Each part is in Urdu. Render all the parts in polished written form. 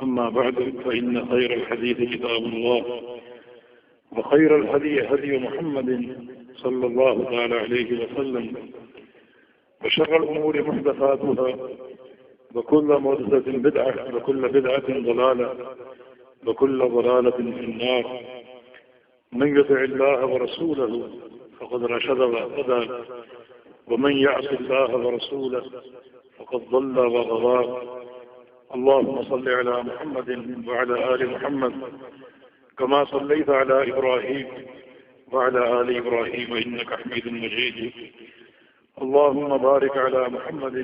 أما بعد فإن خير الحديث كتاب الله وخير الهدي هدي محمد صلى الله تعالى عليه وسلم وشر الأمور محدثاتها وكل محدثة بدعة وكل بدعة ضلالة وكل ضلالة في النار. من يطع الله ورسوله فقد رشد واهتدى ومن يعص الله ورسوله فقد ضل وغوى. اللهم صل على محمد وعلى آل محمد كما صليت على إبراهيم وعلى آل إبراهيم إنك حميد مجيد. اللهم بارك على محمد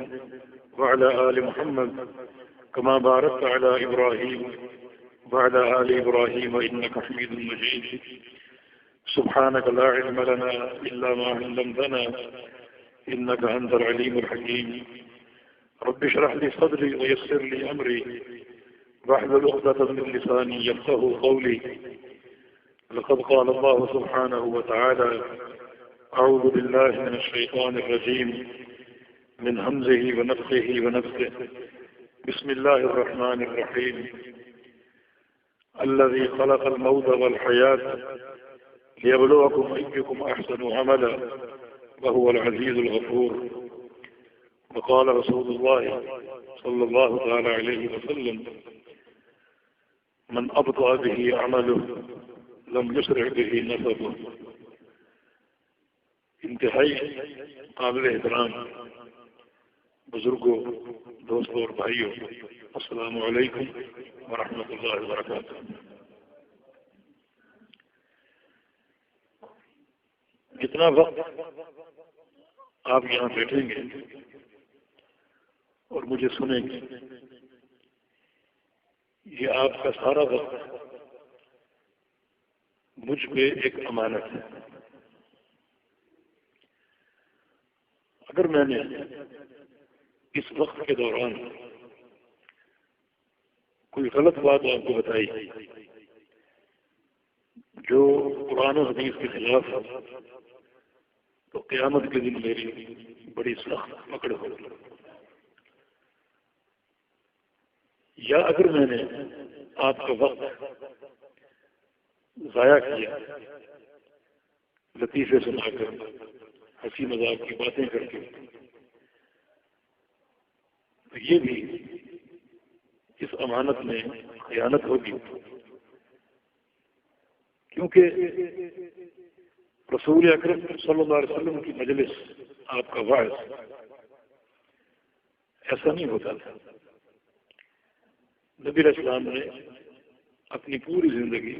وعلى آل محمد كما باركت على إبراهيم وعلى آل إبراهيم إنك حميد مجيد. سبحانك لا علم لنا إلا ما علمتنا إنك أنت العليم الحكيم. رب اشرح لي صدري ويسر لي أمري واحلل عقدة من لساني يفقهوا قولي. لقد قال الله سبحانه وتعالى: أعوذ بالله من الشيطان الرجيم من همزه ونفخه ونفثه. بسم الله الرحمن الرحيم. الذي خلق الموت والحياة ليبلوكم أيكم أحسن عملا وهو العزيز الغفور. وقال رسول الله صلى الله تعالى عليه وسلم: من أبطأ به عمله لم يسرع به نسبه. انتہائی قابل احترام بزرگوں، دوستوں اور بھائیوں، السلام علیکم ورحمۃ اللہ وبرکاتہ۔ جتنا وقت آپ یہاں بیٹھیں گے اور مجھے سنیں گے، یہ آپ کا سارا وقت مجھ پہ ایک امانت ہے۔ اگر میں نے اس وقت کے دوران کوئی غلط بات آپ کو بتائی جو قرآن و حدیث کے خلاف ہے تو قیامت کے دن میری بڑی سخت پکڑ ہوگی۔ یا اگر میں نے آپ کا وقت ضائع کیا لطیفے سنا کر، ہنسی مذاق کی باتیں کر کے، تو یہ بھی اس امانت میں خیانت ہوگی، کیونکہ رسول اکرم صلی اللہ علیہ وسلم کی مجلس، آپ کا وعظ ایسا نہیں ہوتا تھا۔ نبی علیہ السلام نے اپنی پوری زندگی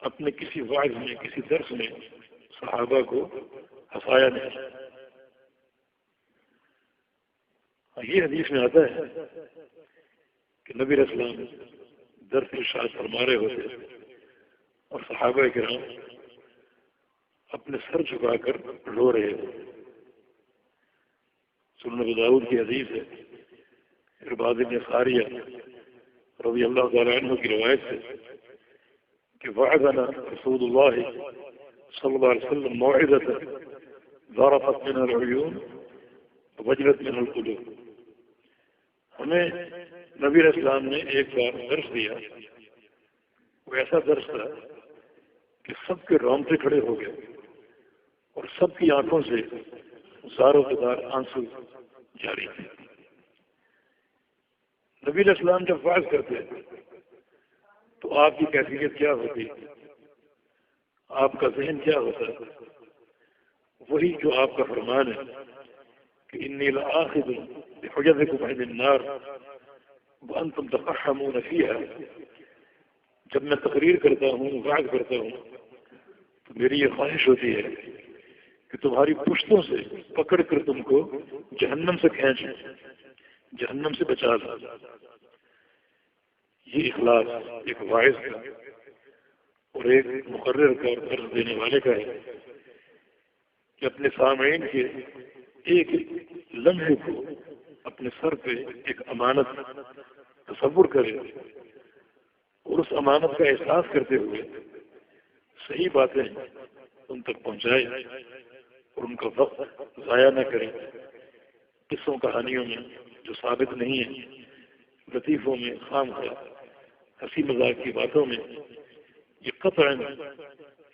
اپنے کسی وعظ میں، کسی درس میں صحابہ کو ہنسایا نہیں۔ یہ حدیث میں آتا ہے کہ نبی علیہ السلام درس ارشاد فرما رہے ہوتے اور صحابہ کرام اپنے سر جھکا کر رو رہے ہوتے۔ سنن ابو داؤد کی حدیث ہے، ارباد بن ساریہ رضی اللہ تعالی عنہ کی روایت سے کہ وعظنا رسول اللہ صلی اللہ علیہ وسلم موعظۃ ذرفت من العیون وجلت من القلوب۔ ہمیں نبی علیہ السلام نے ایک بار درس دیا، وہ ایسا درس تھا کہ سب کے رونگٹے کھڑے ہو گئے اور سب کی آنکھوں سے زاروں قطار آنسو جاری تھے۔ نبی علیہ السلام جب وعظ کرتے تو آپ کی کیفیت کیا ہوتی، آپ کا ذہن کیا ہوتا؟ وہی جو آپ کا فرمان ہے کہ انی لآخذ بحجزکم عن النار وانتم تقحمون فیها۔ جب میں تقریر کرتا ہوں، وعظ کرتا ہوں، تو میری یہ خواہش ہوتی ہے کہ تمہاری پشتوں سے پکڑ کر تم کو جہنم سے کھینچ، جہنم سے بچا دو۔ یہ اخلاص ایک واعظ کا اور ایک مقرر کا اور درس دینے والے کا ہے کہ اپنے سامعین کے ایک لمحے کو اپنے سر پہ ایک امانت تصور کرے اور اس امانت کا احساس کرتے ہوئے صحیح باتیں ان تک پہنچائے اور ان کا وقت ضائع نہ کرے۔ قصوں کہانیوں میں جو ثابت نہیں ہے لطیفوں میں، خام خواہ ہنسی مذاق کی باتوں میں، یہ قطعاً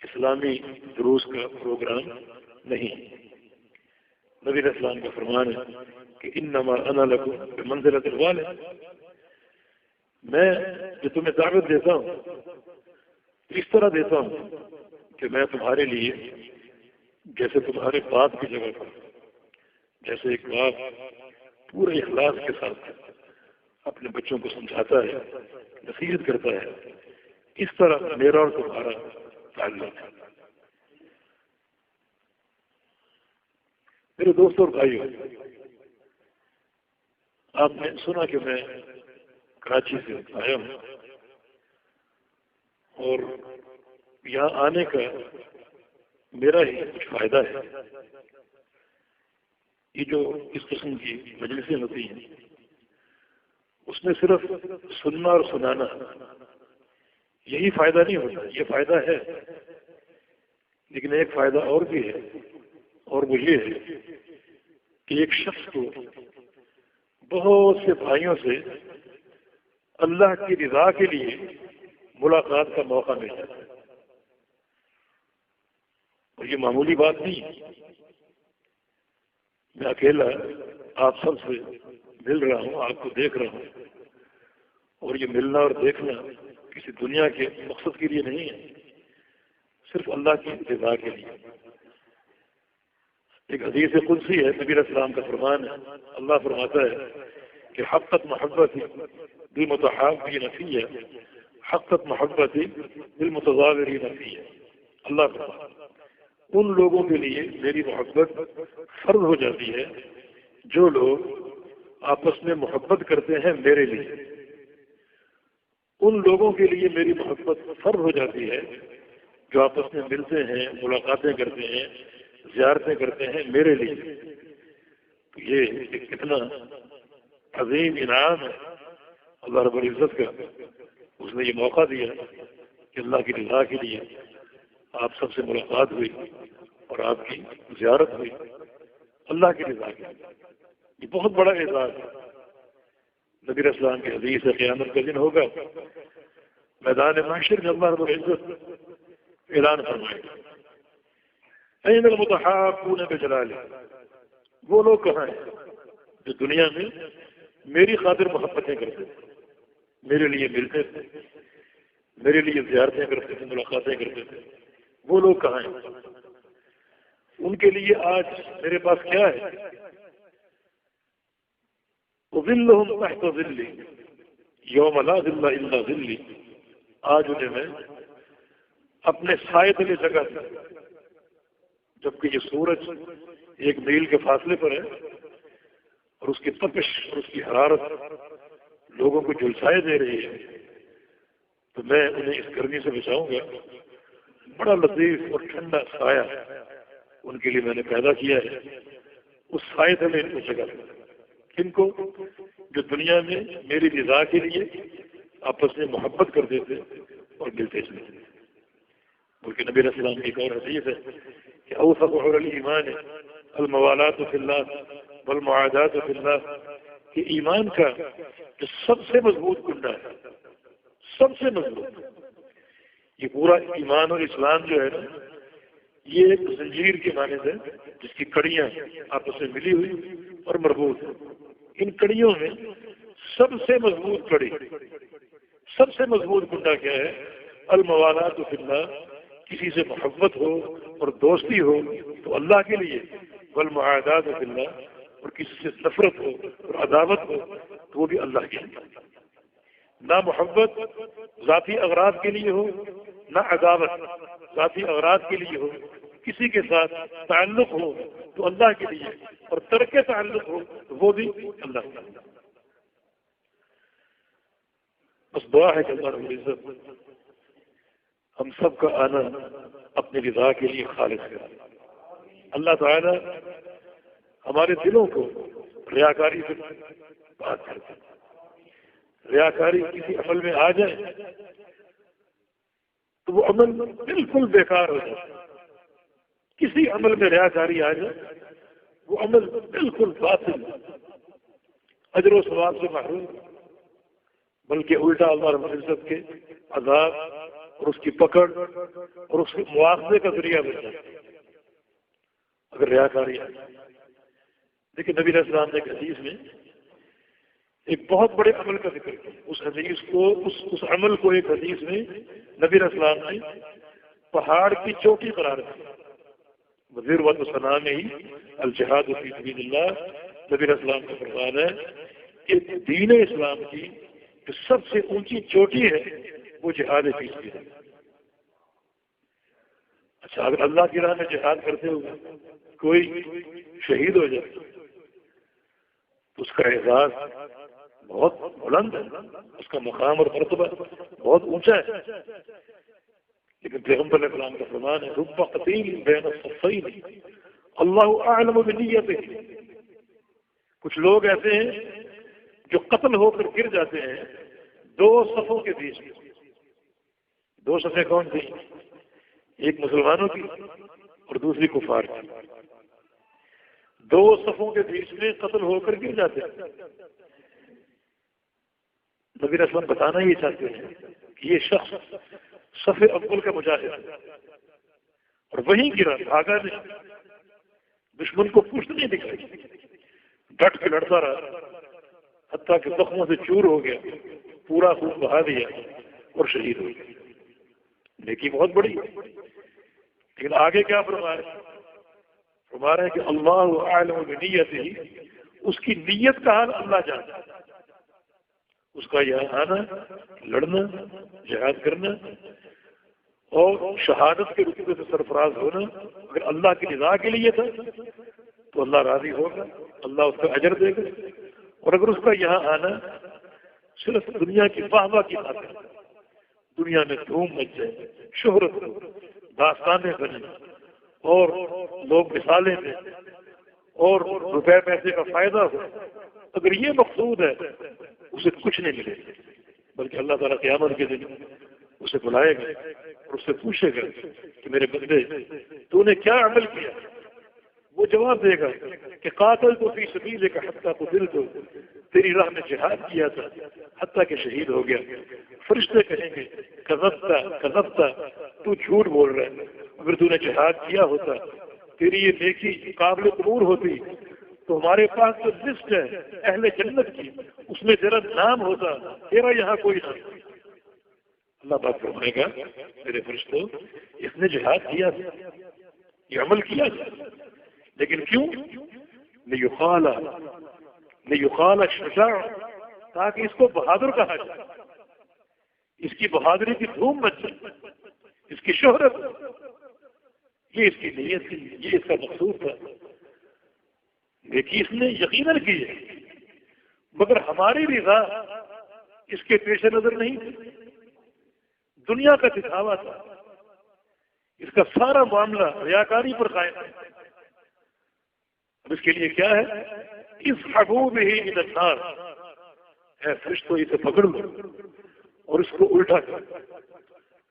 اسلامی دروس کا پروگرام نہیں۔ نبی علیہ السلام کا فرمان ہے کہ انما انا لکم بمنزلۃ الوالد، میں جو تمہیں دعوت دیتا ہوں اس طرح دیتا ہوں کہ میں تمہارے لیے جیسے تمہارے باپ کی جگہ پر، جیسے ایک باپ پورے اخلاص کے ساتھ اپنے بچوں کو سمجھاتا ہے، نصیحت کرتا ہے، اس طرح میرا اور تمہارا تعلق ہے۔ میرے دوستوں اور بھائیوں، آپ نے سنا کہ میں کراچی سے آیا ہوں اور یہاں آنے کا میرا ہی کچھ فائدہ ہے۔ یہ جو اس قسم کی مجلسیں ہوتی ہیں اس میں صرف سننا اور سنانا یہی فائدہ نہیں ہوتا، یہ فائدہ ہے، لیکن ایک فائدہ اور بھی ہے، اور وہ یہ ہے کہ ایک شخص کو بہت سے بھائیوں سے اللہ کی رضا کے لیے ملاقات کا موقع مل جاتا ہے، اور یہ معمولی بات نہیں ہے۔ میں اکیلا آپ سب سے مل رہا ہوں، آپ کو دیکھ رہا ہوں، اور یہ ملنا اور دیکھنا کسی دنیا کے مقصد کے لیے نہیں ہے، صرف اللہ کی رضا کے لیے۔ ایک حدیث قدسی ہے، نبی علیہ السلام کا فرمان ہے، اللہ فرماتا ہے کہ حقت محبت بالمتحابین فی، حقت محبت بالمتظاہرین فی۔ اللہ فرماتا ہے ان لوگوں کے لیے میری محبت فرض ہو جاتی ہے جو لوگ آپس میں محبت کرتے ہیں میرے لیے، ان لوگوں کے لیے میری محبت فرض ہو جاتی ہے جو آپس میں ملتے ہیں، ملاقاتیں کرتے ہیں، زیارتیں کرتے ہیں میرے لیے۔ تو یہ ایک کتنا عظیم انعام ہے اللہ رب العزت کا، اس نے یہ موقع دیا کہ اللہ کی رضا کے لیے آپ سب سے ملاقات ہوئی اور آپ کی زیارت ہوئی اللہ کی رضا کے لیے۔ یہ بہت بڑا اعزاز ہے۔ نبی علیہ السلام کی حدیث ہے قیامت کا دن ہوگا، میدان محشر میں اللہ رب العزت اعلان فرمائے گا این المتحابون بجلالہ، وہ لوگ کہاں ہیں جو دنیا میں میری خاطر محبتیں کرتے تھے، میرے لیے ملتے تھے، میرے لیے زیارتیں کرتے تھے، ملاقاتیں کرتے تھے، وہ لوگ کہاں ہیں؟ ان کے لیے آج میرے پاس کیا ہے؟ ظلہم تحت ظلی یوم لا ظل الا ظلی، آج انہیں میں اپنے سائے تلے جگہ دوں، جبکہ یہ سورج ایک میل کے فاصلے پر ہے اور اس کی تپش اور اس کی حرارت لوگوں کو جھلسائے دے رہی ہے، تو میں انہیں اس گرمی سے بچاؤں گا۔ بڑا لطیف اور ٹھنڈا سایہ ان کے لیے میں نے پیدا کیا ہے، اس سائے تلے ان کو جگہ دوں۔ ان کو جو دنیا میں میری رضا کے لیے آپس میں محبت کرتے تھے اور ملتے تھے۔ بلکہ نبی علیہ السلام کی ایک اور حدیث ہے کہ اوثق عور الایمان الموالات فی اللہ والمعادات فی اللہ، کہ ایمان کا جو سب سے مضبوط کنڈا ہے، سب سے مضبوط، یہ پورا ایمان اور اسلام جو ہے نا، یہ ایک زنجیر کے مانند ہے جس کی کڑیاں آپس میں ملی ہوئی اور مربوط ہیں۔ ان کڑیوں میں سب سے مضبوط کڑی، سب سے مضبوط کنڈا کیا ہے؟ الموالات فی اللہ، کسی سے محبت ہو اور دوستی ہو تو اللہ کے لیے، والمعادات فی اللہ، اور کسی سے نفرت ہو اور عداوت ہو تو وہ بھی اللہ کے لیے۔ نہ محبت ذاتی اغراض کے لیے ہو، نہ عداوت ذاتی اغراض کے لیے ہو، کسی کے ساتھ تعلق ہو تو اللہ کے لیے، اور ترک تعلق ہو تو وہ بھی اللہ کے لیے۔ بس دعا ہے کہ اللہ رب العزت ہم سب کا آنا اپنی رضا کے لیے خالص کرے۔ اللہ تعالی ہمارے دلوں کو ریاکاری سے بات کرتے ہیں۔ ریاکاری کسی عمل میں آ جائے تو وہ عمل بالکل بیکار ہو جاتا ہے۔ کسی عمل میں ریاکاری آ جائے وہ عمل بالکل باطل، اجر و ثواب سے محروم۔ بلکہ الٹا اللہ رب العزت کے عذاب اور اس کی پکڑ اور اس کے مواخذے کا ذریعہ بن جائے اگر ریاکاری آئے۔ لیکن نبی علیہ السلام نے ایک حدیث میں ایک بہت بڑے عمل کا ذکر کیا، اس حدیث کو اس عمل کو ایک حدیث میں نبی علیہ السلام نے پہاڑ کی چوٹی قرار دیا۔ وزیر وقت صنع میں ہی الجہاد فی سبیل اللہ، نبی علیہ السلام کا فرمان ہے کہ دین اسلام کی جو سب سے اونچی چوٹی ہے وہ جہاد فی سبیل اللہ۔ اچھا، اگر اللہ کی راہ میں جہاد کرتے ہوئے کوئی شہید ہو جائے تو اس کا اعزاز بہت بلند ہے، اس کا مقام اور مرتبہ بہت اونچا ہے۔ لیکن پیغمبر علیہ السلام کا فرمان ہے رب قتیل بین الصفین اللہ اعلم بنیتہ۔ کچھ لوگ ایسے ہیں جو قتل ہو کر گر جاتے ہیں دو صفوں کے بیچ میں۔ دو صفیں کون تھیں؟ ایک مسلمانوں کی اور دوسری کفار کی۔ دو صفوں کے بیچ میں قتل ہو کر گر جاتے ہیں۔ نبی علیہ السلام بتانا یہ چاہتے ہیں کہ یہ شخص صف اول کا مجاہد ہے اور وہیں گرا، بھاگا نہیں، دشمن کو پوچھ نہیں دکھائی، ڈٹ کے لڑتا رہا حتیٰ کہ زخموں سے چور ہو گیا، پورا خون بہا دیا اور شہید ہو گیا۔ نیکی بہت بڑی ہے، لیکن آگے کیا فرما رہے ہیں کہ اللہ اعلم بنیتہ، اس کی نیت کا حال اللہ جانتا ہے۔ اس کا یہاں آنا، لڑنا، جہاد کرنا اور شہادت کے رتبے سے سرفراز ہونا اگر اللہ کی رضا کے لیے تھا تو اللہ راضی ہوگا، اللہ اس کا اجر دے گا۔ اور اگر اس کا یہاں آنا صرف دنیا کی واہ واہ کی خاطر، دنیا میں دھوم مچ جائے، شہرت ہو، داستانیں بنے اور لوگ مثالیں دیں اور روپے پیسے کا فائدہ ہو، اگر یہ مقصود ہے اسے کچھ نہیں ملے گا، بلکہ اللہ تعالیٰ قیامت کے دن اسے بلائے گا اور اس سے پوچھے گا کہ میرے بندے تو نے کیا عمل کیا؟ وہ جواب دے گا کہ قاتل تو فی سبیلک حتی قتلت، تیری راہ میں جہاد کیا تھا حتیٰ کہ شہید ہو گیا۔ فرشتے کہیں گے کذبت، تو جھوٹ بول رہا ہے، اگر تو نے جہاد کیا ہوتا، تیری یہ نیکی قابل قبول ہوتی تو ہمارے پاس جو لسٹ ہے اہل جنت کی اس میں تیرا نام ہوتا، تیرا یہاں کوئی نام۔ اللہ پاک فرمائے گا میرے فرشتوں اس نے جہاد کیا تھا، یہ عمل کیا تھا، لیکن کیوں؟ لیقال شجاع، تاکہ اس کو بہادر کہا جائے، اس کی بہادری کی دھوم مچ جائے، اس کی شہرت، یہ اس کی نیت تھی، یہ اس کا مقصود تھا۔ دیکھیے اس نے یقیناً کی ہے، مگر ہماری رضا اس کے پیش نظر نہیں تھی، دنیا کا دکھاوا تھا، اس کا سارا معاملہ ریاکاری پر قائم ہے۔ اب اس کے لیے کیا ہے؟ اس حبوب ہی الی النار، اے فرشتوں اسے پکڑ لو اور اس کو الٹا کر،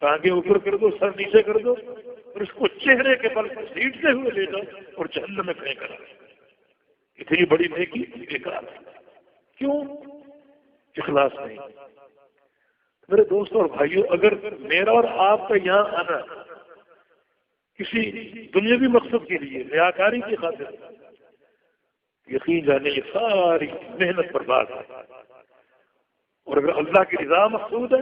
ٹانگیں اوپر کر دو، سر نیچے کر دو اور اس کو چہرے کے بل سیٹتے ہوئے لے جاؤ اور جہنم میں پھینک کر۔ اتنی بڑی نیکی بیکار ہے، کیوں؟ اخلاص نہیں۔ میرے دوستوں اور بھائیوں، اگر میرا اور آپ کا یہاں آنا کسی دنیاوی مقصد کے لیے، ریاکاری کی خاطر، یقین جانے یہ ساری محنت برباد ہے۔ اور اگر اللہ کی رضا مقصود ہے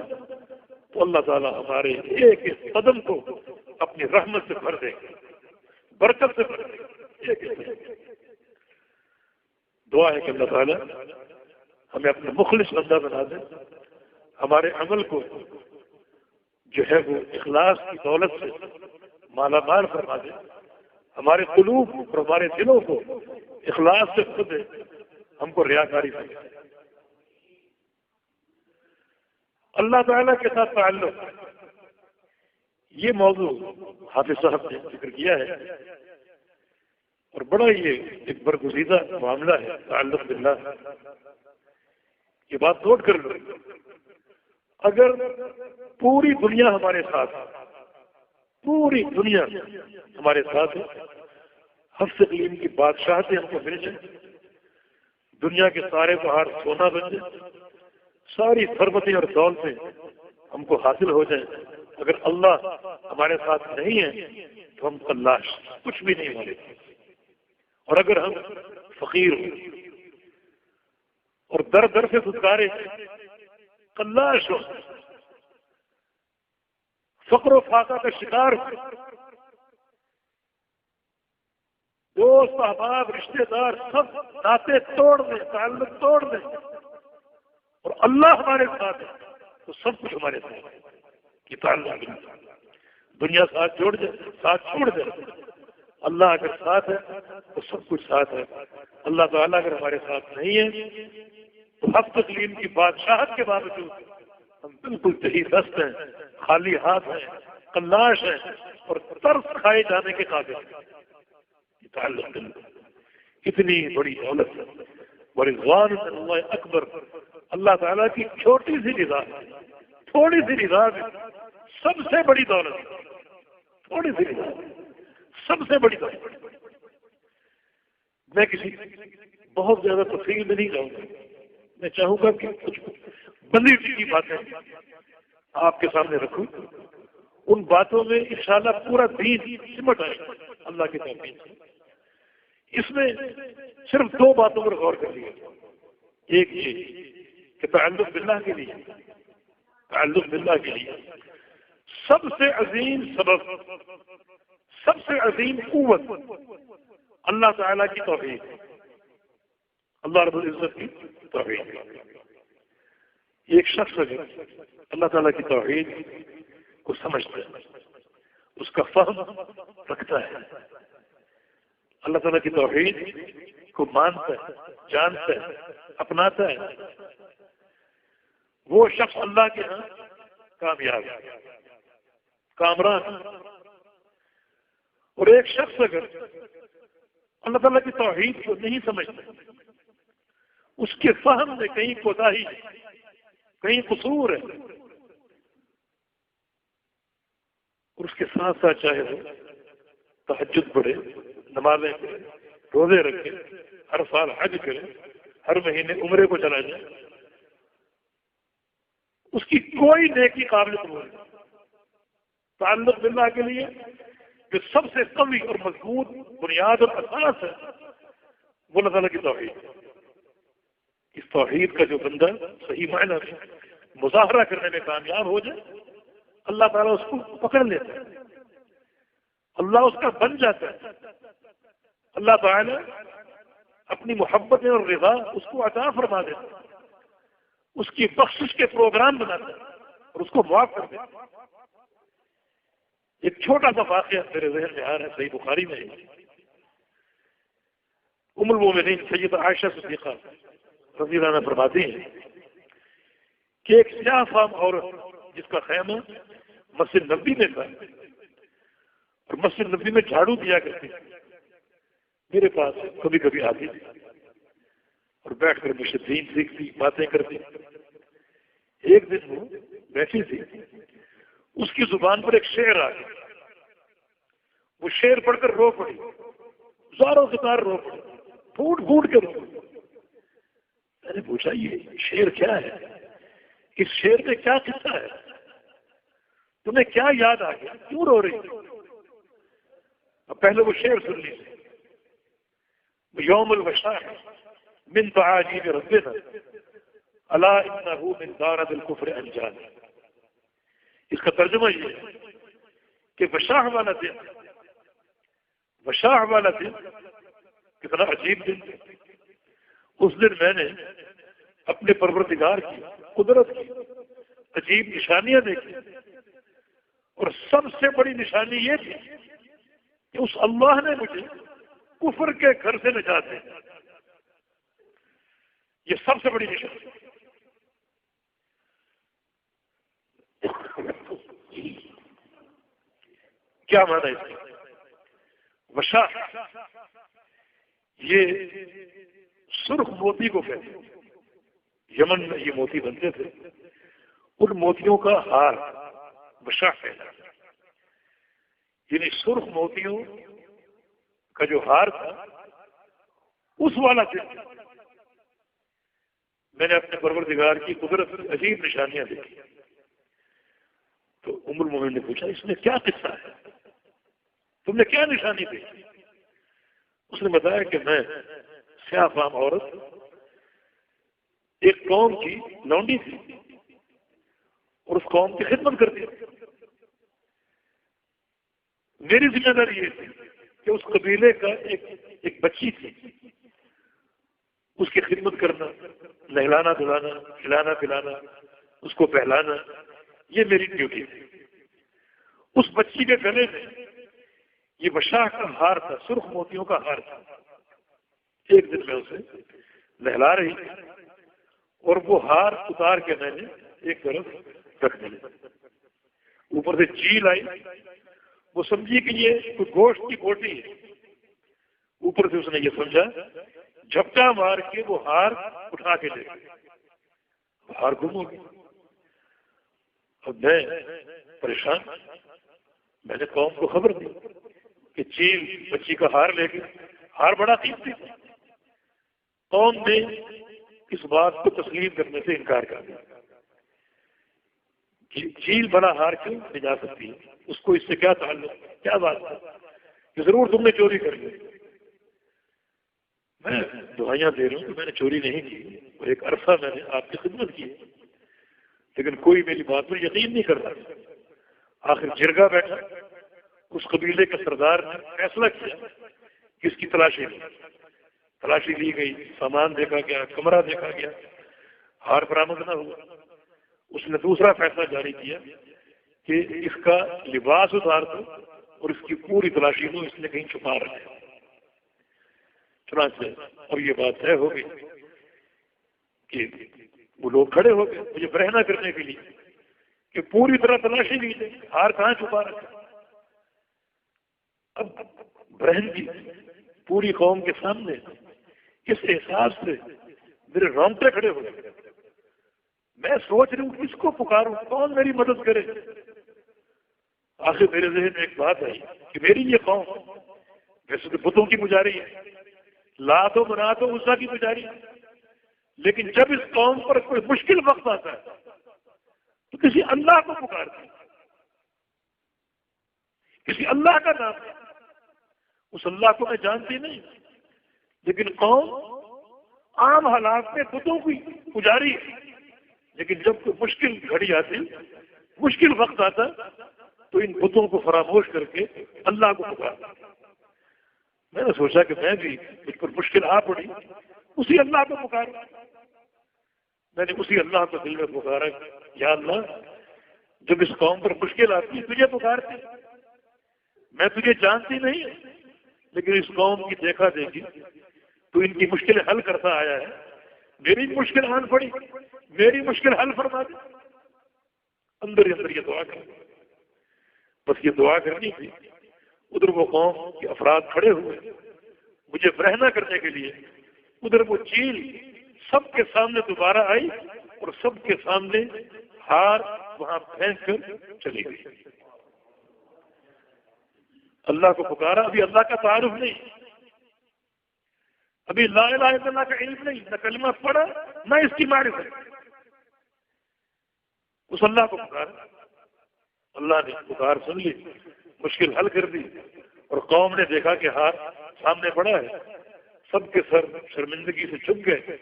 تو اللہ تعالیٰ ہمارے ایک ایک قدم کو اپنی رحمت سے بھر دے گا، برکت سے بھر دے گا، ایک ایک۔ دعا ہے کہ اللہ تعالیٰ ہمیں اپنا مخلص بندہ بنا دے، ہمارے عمل کو جو ہے وہ اخلاص کی دولت سے مالا مال فرما دے، ہمارے قلوب اور ہمارے دلوں کو اخلاص سے خود دے، ہم کو ریاکاری سے۔ اللہ تعالیٰ کے ساتھ تعلق، یہ موضوع حافظ صاحب نے ذکر کیا ہے اور بڑا یہ ایک برگزیدہ معاملہ ہے تعلق باللہ۔ یہ بات نوٹ کر لو، اگر پوری دنیا ہمارے ساتھ، پوری دنیا ہمارے ساتھ ہے، حفظ اقلیم کی بادشاہتیں ہم کو مل جائیں، دنیا کے سارے پہاڑ سونا بن جائے، ساری ثروتیں اور دولتیں ہم کو حاصل ہو جائیں، اگر اللہ ہمارے ساتھ نہیں ہے تو ہم کلاش، کچھ بھی نہیں ہمارے پاس۔ اور اگر ہم فقیر ہوں اور در در سے دھتکارے کلاش ہو، فقر و فاقہ کا شکار ہو، دوست احباب رشتے دار سب ناطے توڑ دیں، تعلق توڑ دیں، اور اللہ ہمارے ساتھ ہے تو سب کچھ ہمارے ساتھ ہے۔ یہ تعلق باللہ، دنیا ساتھ جوڑ جائے، ساتھ چھوڑ جائے، اللہ اگر ساتھ ہے تو سب کچھ ساتھ ہے۔ اللہ تعالیٰ اگر ہمارے ساتھ نہیں ہے تو حق تسلیم کی بادشاہت کے باوجود ہم بالکل تہی دست ہیں، خالی ہاتھ ہیں، کلاش ہیں اور ترس کھائے جانے کے قابل ہیں۔ یہ تعلق باللہ اتنی بڑی دولت ہے، ورضوان من اللہ اکبر، اللہ تعالیٰ کی چھوٹی سی رضا، تھوڑی سی رضا سب سے بڑی دولت، تھوڑی سی رضا سب سے بڑی دولت۔ میں کسی بہت زیادہ تفصیل میں نہیں جاؤں گا، میں چاہوں گا کہ کچھ بندی کی باتیں آپ کے سامنے رکھوں، ان باتوں میں انشاءاللہ پورا دین سمٹ آئے اللہ کے توفیق سے۔ اس میں صرف دو باتوں پر غور کر لیا، ایک یہ کہ تعلق باللہ کے لیے، تعلق باللہ کے لیے سب سے عظیم سبب، سب سے عظیم قوت اللہ تعالیٰ کی توحید، اللہ رب العزت کی توحید۔ ایک شخص اگر اللہ تعالیٰ کی توحید کو سمجھتا ہے، اس کا فہم رکھتا ہے، اللہ تعالیٰ کی توحید کو مانتا ہے، جانتا ہے، اپناتا ہے، وہ شخص اللہ کے ہاں کامیاب ہے، کامران۔ اور ایک شخص اگر اللہ تعالیٰ کی توحید کو نہیں سمجھتا، اس کے فہم میں کہیں کوتاہی ہے، کہیں قصور ہے، اور اس کے ساتھ ساتھ چاہے وہ تہجد پڑھے، نمازیں پڑھے، روزے رکھے، ہر سال حج کرے، ہر مہینے عمرے کو چلا جائے، اس کی کوئی نیکی قابل قبول نہیں۔ تعلق باللہ کے لیے جو سب سے قوی اور مضبوط بنیاد اور اساس ہے وہ اللہ تعالیٰ کی توحید۔ اس توحید کا جو بندہ صحیح معنی میں مظاہرہ کرنے میں کامیاب ہو جائے، اللہ تعالیٰ اس کو پکڑ لیتا ہے، اللہ اس کا بن جاتا ہے، اللہ تعالیٰ اپنی محبت اور رضا اس کو عطا فرما دیتا ہے، اس کی بخشش کے پروگرام بناتا ہے اور اس کو معاف کر دیتا ہے۔ ایک چھوٹا سا واقعہ میرے ذہن میں آ رہا ہے، صحیح بخاری میں ام المومنین سیدہ عائشہ صدیقہ رضی اللہ عنہا فرماتی ہیں کہ ایک سیاہ فام عورت جس کا خیمہ مسجد نبی میں تھا اور مسجد نبی میں جھاڑو دیا کرتی میرے پاس کبھی کبھی آتی تھی اور بیٹھ کر مجھ سے دین سیکھتی، باتیں کرتی۔ ایک دن وہ بیٹھی تھی، اس کی زبان پر ایک شعر آ گیا، وہ شعر پڑھ کر رو پڑی، زاروں ستار رو پڑی، پھوٹ پھوٹ کے رو پڑی۔ میں نے پوچھا یہ شعر کیا ہے، اس شعر میں کیا قصہ ہے، تمہیں کیا یاد آ گیا، کیوں رو رہی؟ اب پہلے وہ شعر سن لیجیے، یوم الوشاح من تعاجیب ربنا الا انه من دارد الکفر انجان۔ اس کا ترجمہ یہ ہے کہ وشاح والا دن، وشاح والا دن کتنا عجیب دن، اس دن میں نے اپنے پروردگار کی قدرت کی عجیب نشانیاں دیکھی، اور سب سے بڑی نشانی یہ تھی کہ اس اللہ نے مجھے کفر کے گھر سے نجات دی، یہ سب سے بڑی نشانی۔ کیا معنی ہے اس کا؟ وشاح یہ سرخ موتی کو کہتے ہیں، یمن میں یہ موتی بنتے تھے، ان موتیوں کا ہار وشاح کہتا ہے، یعنی سرخ موتیوں کا جو ہار تھا اس والا دن۔ میں نے اپنے پروردگار کی قدرت کی عجیب نشانیاں دیکھی۔ تو ام المومنین نے پوچھا اس میں کیا قصہ ہے، تم نے کیا نشانی دیکھی؟ اس نے بتایا کہ میں سیاہ فام عورت ایک قوم کی لونڈی تھی اور اس قوم کی خدمت کرتی تھی۔ میری ذمہ داری یہ تھی کہ اس قبیلے کا ایک بچی تھی، اس کی خدمت کرنا، نہلانا دھلانا، کھلانا پلانا، اس کو پہلانا، یہ میری ڈیوٹی تھی۔ اس بچی کے گلے میں یہ وشاہ کا ہار تھا، سرخ موتیوں کا ہار تھا۔ ایک دن میں اسے نہلا رہی تھی اور وہ ہار اتار کے میں نے ایک طرف رکھ دیا۔ اوپر سے چیل آئی، وہ سمجھی کہ یہ کوئی گوشت کی بوٹی ہے۔ اوپر سے اس نے یہ سمجھا، جھپٹا مار کے وہ ہار اٹھا کے لے گئی، ہار گم ہو گیا۔ اب میں پریشان، میں نے قوم کو خبر دی کہ چیل بچی کا ہار لے گئی، ہار بڑا قیمتی تھا۔ قوم نے اس بات کو تسلیم کرنے سے انکار کر دیا کہ چیل بڑا ہار کیوں لے جا سکتی ہے، اس کو اس سے کیا تعلق، کیا بات ہے کہ ضرور تم نے چوری کر لی۔ میں دعائیاں دے رہا ہوں کہ میں نے چوری نہیں کی، اور ایک عرصہ میں نے آپ کی خدمت کی، لیکن کوئی میری بات پر یقین نہیں کرتا۔ آخر جرگا بیٹھا، اس قبیلے کے سردار نے فیصلہ کیا کہ اس کی تلاشی لی۔ تلاشی لی گئی، سامان دیکھا گیا، کمرہ دیکھا گیا، ہار برآمد نہ ہوا۔ اس نے دوسرا فیصلہ جاری کیا کہ اس کا لباس اتار دو اور اس کی پوری تلاشی لو، اس نے کہیں چھپا رکھا ہے۔ چنانچہ اب یہ بات طے ہو گئی کہ وہ لوگ کھڑے ہو گئے مجھے برہنہ کرنے کے لیے کہ پوری طرح تلاشی لی جائے، ہار کہاں چھپا رکھا۔ اب برہن کی پوری قوم کے سامنے اس احساس سے میرے رونگٹے کھڑے ہو گئے۔ میں سوچ رہی ہوں کس کو پکاروں، کون میری مدد کرے۔ آخر میرے ذہن میں ایک بات آئی کہ میری یہ قوم ویسے تو بتوں کی پجاری ہے، لات و منات و عزا کی پجاری ہے، لیکن جب اس قوم پر کوئی مشکل وقت آتا ہے تو کسی اللہ کو پکارتے ہیں، کسی اللہ کا نام ہے۔ اس اللہ کو میں جانتی نہیں، لیکن قوم عام حالات میں بتوں کی پجاری ہے، لیکن جب کوئی مشکل گھڑی آتی، مشکل وقت آتا تو ان بتوں کو فراموش کر کے اللہ کو پکارتا۔ میں نے سوچا کہ میں بھی مجھ پر مشکل آ پڑی، اسی اللہ کو پکارا۔ میں نے اسی اللہ کو دل میں پکارا، یا اللہ جب اس قوم پر مشکل آتی ہے تجھے پکارتی، میں تجھے جانتی نہیں، لیکن اس قوم کی دیکھا دیکھی تو ان کی مشکل حل کرتا آیا ہے، میری مشکل آن پڑی، میری مشکل حل فرما دے۔ اندر ہی اندر یہ دعا کر، بس یہ دعا کرنی تھی۔ ادھر وہ قوم کے افراد کھڑے ہوئے مجھے برہنہ کرنے کے لیے، ادھر وہ چیل سب کے سامنے دوبارہ آئی اور سب کے سامنے ہار وہاں پھینک کر چلی گئی۔ اللہ کو پکارا، ابھی اللہ کا تعارف نہیں، ابھی لا الہ الا اللہ کا علم نہیں، نہ کلمہ پڑھا نہ اس کی معرفت۔ اس اللہ کو پکارا، اللہ نے پکار سن لی، مشکل حل کر دی، اور قوم نے دیکھا کہ ہار سامنے پڑا ہے، سب کے سر شرمندگی سے چھپ گئے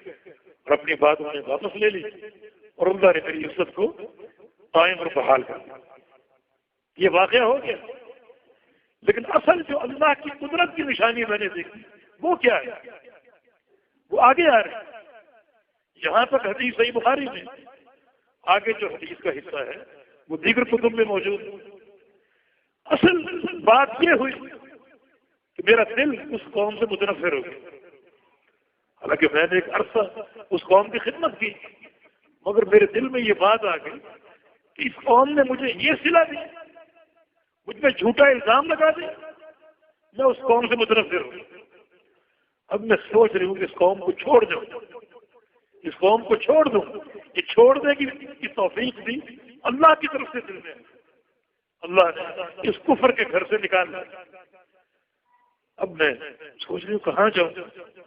اور اپنی بات انہیں واپس لے لی، اور اللہ نے میری عزت کو قائم اور بحال کر دیا۔ یہ واقعہ ہو گیا، لیکن اصل جو اللہ کی قدرت کی نشانی میں نے دیکھی وہ کیا ہے، وہ آگے آ رہے ہیں۔ یہاں تک حدیث صحیح بخاری میں، آگے جو حدیث کا حصہ ہے وہ دیگر کتب میں موجود ہے۔ اصل بات یہ ہوئی کہ میرا دل اس قوم سے متنفر ہو گیا، حالانکہ میں نے ایک عرصہ اس قوم کی خدمت کی، مگر میرے دل میں یہ بات آ گئی کہ اس قوم نے مجھے یہ صلہ دی، مجھ پہ جھوٹا الزام لگا دیا، میں اس قوم سے متنفر ہوں۔ اب میں سوچ رہی ہوں کہ اس قوم کو چھوڑ دوں، اس قوم کو چھوڑ دوں۔ یہ چھوڑنے کی توفیق دی اللہ کی طرف سے دل میں، اللہ نے اس کفر کے گھر سے نکال دیا۔ اب میں سوچ رہی ہوں کہاں جاؤں،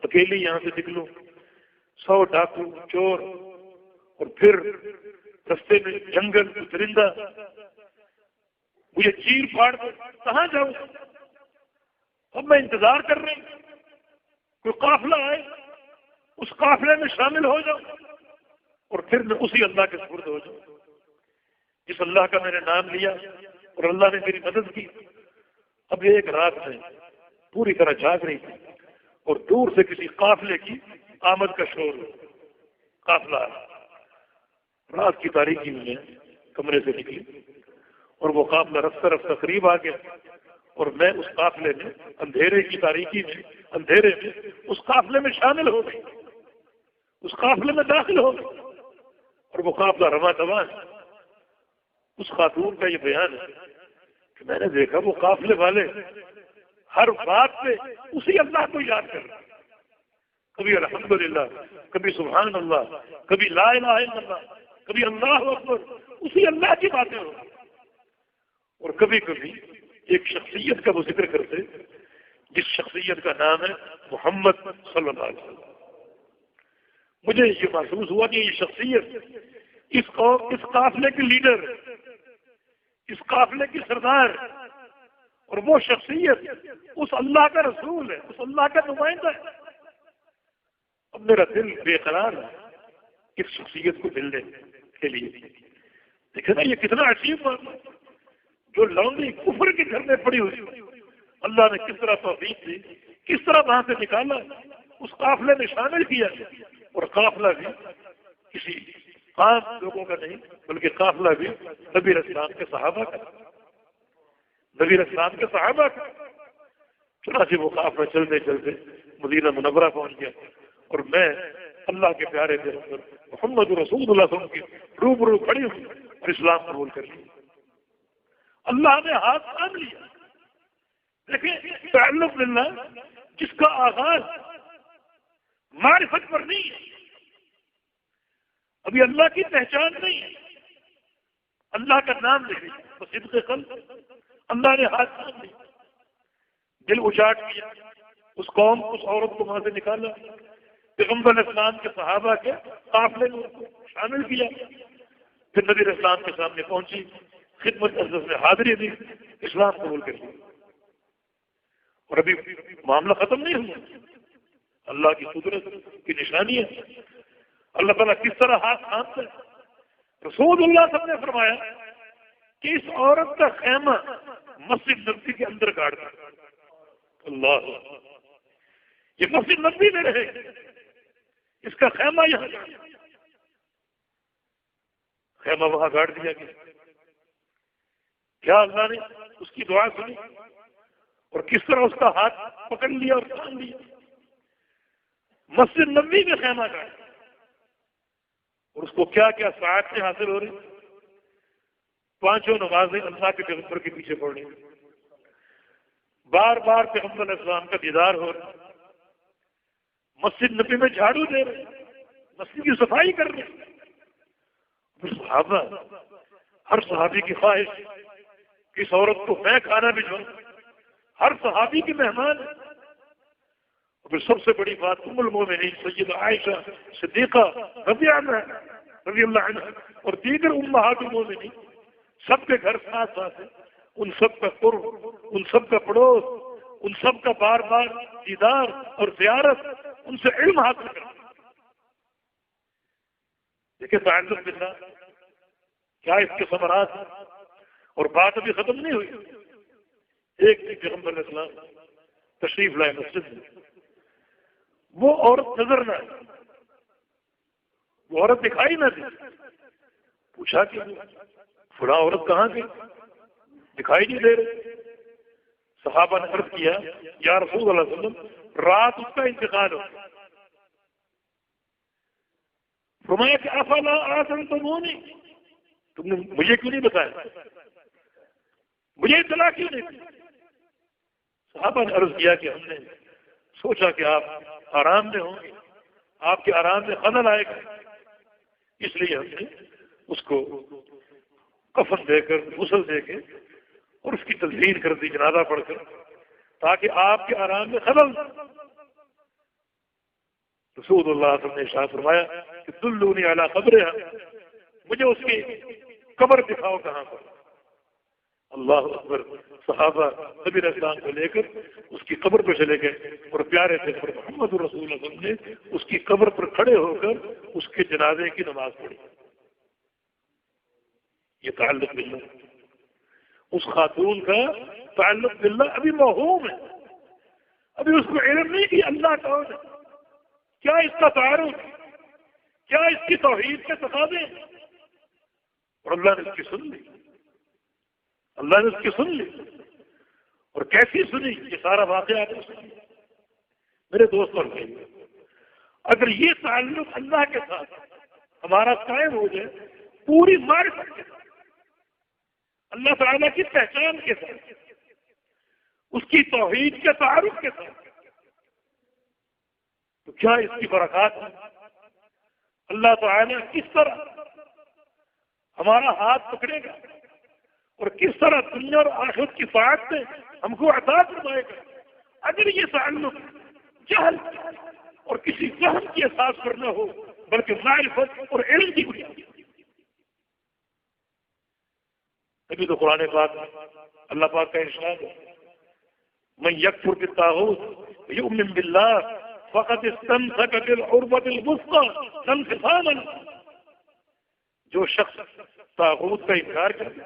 اکیلی یہاں سے نکلوں، 100 ڈاکو چور، اور پھر رستے میں جنگل درندہ، مجھے چیر پھاڑ کر کہاں جاؤں؟ اب میں انتظار کر رہی ہوں کوئی قافلہ آئے، اس قافلے میں شامل ہو جاؤں اور پھر میں اسی اللہ کے سپرد ہو جاؤں جس اللہ کا میں نے نام لیا اور اللہ نے میری مدد کی۔ اب ایک رات میں پوری طرح جاگ رہی تھی اور دور سے کسی قافلے کی آمد کا شور، قافلہ رات کی تاریکی میں کمرے سے نکلی اور وہ قافلہ رفتہ رفتہ قریب آ گیا، اور میں اس قافلے میں اندھیرے کی تاریکی میں، اندھیرے میں اس قافلے میں شامل ہو گئی، اس قافلے میں داخل ہو گئی، اور وہ قافلہ رواں دواں ہے۔ اس خاتون کا یہ بیان ہے کہ میں نے دیکھا وہ قافلے والے ہر بات پہ اسی اللہ کو یاد کر رہے، کبھی الحمدللہ، کبھی سبحان اللہ، کبھی لا الہ الا اللہ، کبھی اللہ اکبر، اسی اللہ کی باتیں ہو، اور کبھی کبھی ایک شخصیت کا وہ ذکر کرتے جس شخصیت کا نام ہے محمد صلی اللہ علیہ وسلم۔ مجھے یہ محسوس ہوا کہ یہ شخصیت اس قافلے کے لیڈر، اس قافلے کی سردار، اور وہ شخصیت اس اللہ کا رسول ہے، اس اللہ کا نمائندہ ہے۔ اب میرا دل بے قرار ہے اس شخصیت کو ملنے کے لیے۔ دیکھیں نا یہ کتنا عجیب بات ہے، جو لونڈی کفر کے گھر میں پڑی ہوئی، اللہ نے کس طرح توفیق دی، کس طرح وہاں سے نکالا، اس قافلے میں شامل کیا، اور قافلہ بھی کسی عام لوگوں کا نہیں بلکہ قافلہ بھی نبی اسلام کے صحابہ کا، نبی اسلام کے صحابہ کا۔ چنانچہ وہ قافلہ چلتے چلتے مدینہ منورہ پہنچ گیا، اور میں اللہ کے پیارے پیغمبر محمد رسول اللہ صلی اللہ علیہ وسلم کی روبرو کھڑی ہوئی اور اسلام قبول کر لیا۔ اللہ نے ہاتھ تھام لیا۔ دیکھیں تعلق باللہ جس کا آغاز معرفت پر نہیں ہے، ابھی اللہ کی پہچان نہیں ہے، اللہ کا نام نہیں، تو صدق قلب اللہ نے ہاتھ تھام لیا، دل اچاٹ کیا، اس قوم اس عورت کو وہاں سے نکالا، پیغمبر اسلام کے صحابہ کے قافلے میں شامل کیا، پھر نبی اسلام کے سامنے پہنچی، خدمت عزت میں حاضری دی، اسلام قبول کر لیا۔ اور ابھی معاملہ ختم نہیں ہوا، اللہ کی قدرت کی نشانی ہے، اللہ تعالیٰ کس طرح ہاتھ تھامتا ہے۔ رسول اللہ صلی اللہ علیہ وسلم نے فرمایا کہ اس عورت کا خیمہ مسجد نبوی کے اندر گاڑ دیا۔ اللہ، یہ مسجد نبوی میں رہے، اس کا خیمہ یہاں گاڑ دیا، خیمہ وہاں گاڑ دیا گیا۔ کیا اللہ نے اس کی دعا سنی اور کس طرح اس کا ہاتھ پکڑ لیا اور تھام لیا، مسجد نبوی میں خیمہ گاڑ، اور اس کو کیا کیا سعادتیں حاصل ہو رہی، 5 نمازیں اللہ کے پیغمبر کے پیچھے پڑھ رہی، بار بار پیغمبر اسلام کا دیدار ہو رہا، مسجد نبی میں جھاڑو دے رہے، مسجد کی صفائی کر رہے۔ صحابہ، ہر صحابی کی خواہش کہ اس عورت کو میں کھانا بھجواؤں، ہر صحابی کی مہمان ہے۔ اور پھر سب سے بڑی بات ام المومنین سیدہ عائشہ صدیقہ رضی اللہ عنہ اور دیگر امہات المومنین، سب کے گھر ساتھ ساتھ ہے، ان سب کا قرب، ان سب کا پڑوس، ان سب کا بار بار دیدار اور زیارت، ان سے علم حاصل کرنا۔ دیکھیں تعلق باللہ کیا اس کے ثمرات ہیں، اور بات ابھی ختم نہیں ہوئی۔ ایک دن پیغمبر اسلام تشریف لائے مسجد میں، وہ عورت نظر نہ آئی، وہ عورت دکھائی نہ دی۔ پوچھا کہ فلاں عورت کہاں گئی، دکھائی نہیں دے رہے۔ صحابہ نے عرض کیا یا رسول اللہ صلی اللہ علیہ وسلم رات اس کا انتقال ہو، فرمایا کہ افلا آذنتمونی، تم نے مجھے کیوں نہیں بتایا، مجھے اطلاع کیوں نہیں دی؟ صحابہ نے عرض کیا کہ ہم نے سوچا کہ آپ آرام میں ہوں گے، آپ کے آرام میں خلل آئے گا، اس لیے ہم نے اس کو کفن دے کر غسل دے کے اور اس کی تدفین کر دی جنازہ پڑھ کر، تاکہ آپ کے آرام میں خلل۔ رسول اللہ صلی اللہ علیہ وسلم نے ارشاد فرمایا کہ دلونی علی قبرہا، مجھے اس کی قبر دکھاؤ کہاں پر۔ اللہ اکبر، صحابہ نبی علیہ السلام کو لے کر اس کی قبر پہ چلے گئے اور پیارے تھے پر محمد رسول اللہ صلی اللہ علیہ وسلم نے اس کی قبر پر کھڑے ہو کر اس کے جنازے کی نماز پڑھی۔ یہ تعلق باللہ، اس خاتون کا تعلق باللہ ابھی موہوم ہے، ابھی اس کو علم نہیں کہ اللہ کون ہے، کیا اس کا تعارف، کیا اس کی توحید کے تقاضے، اور اللہ نے اس کی سن لی، اللہ نے اس کی سن لی، اور کیسی سنی، یہ سارا واقعہ آپ نے سنی۔ میرے دوست اور بھائی، اگر یہ تعلق اللہ کے ساتھ ہمارا قائم ہو جائے پوری معرفت کے ساتھ، اللہ تعالیٰ کی پہچان کے ساتھ، اس کی توحید کے تعارف کے ساتھ، تو کیا اس کی برکات ہے؟ اللہ تعالیٰ کس طرح ہمارا ہاتھ پکڑے گا اور کس طرح دنیا اور آخرت کی طاعت سے ہم کو عطا فرمائے گا اگر یہ تعلق جہل اور کسی فہم کی احساس پر نہ ہو بلکہ معرفت اور علم کی بنیاد۔ ابھی تو قرآن پاک اللہ پاک کا ارشاد ہے من یکفر بالطاغوت یؤمن باللہ فقد استمسک بالعروۃ الوثقی لا انفصام لها، جو شخص طاغوت کا انکار کرے،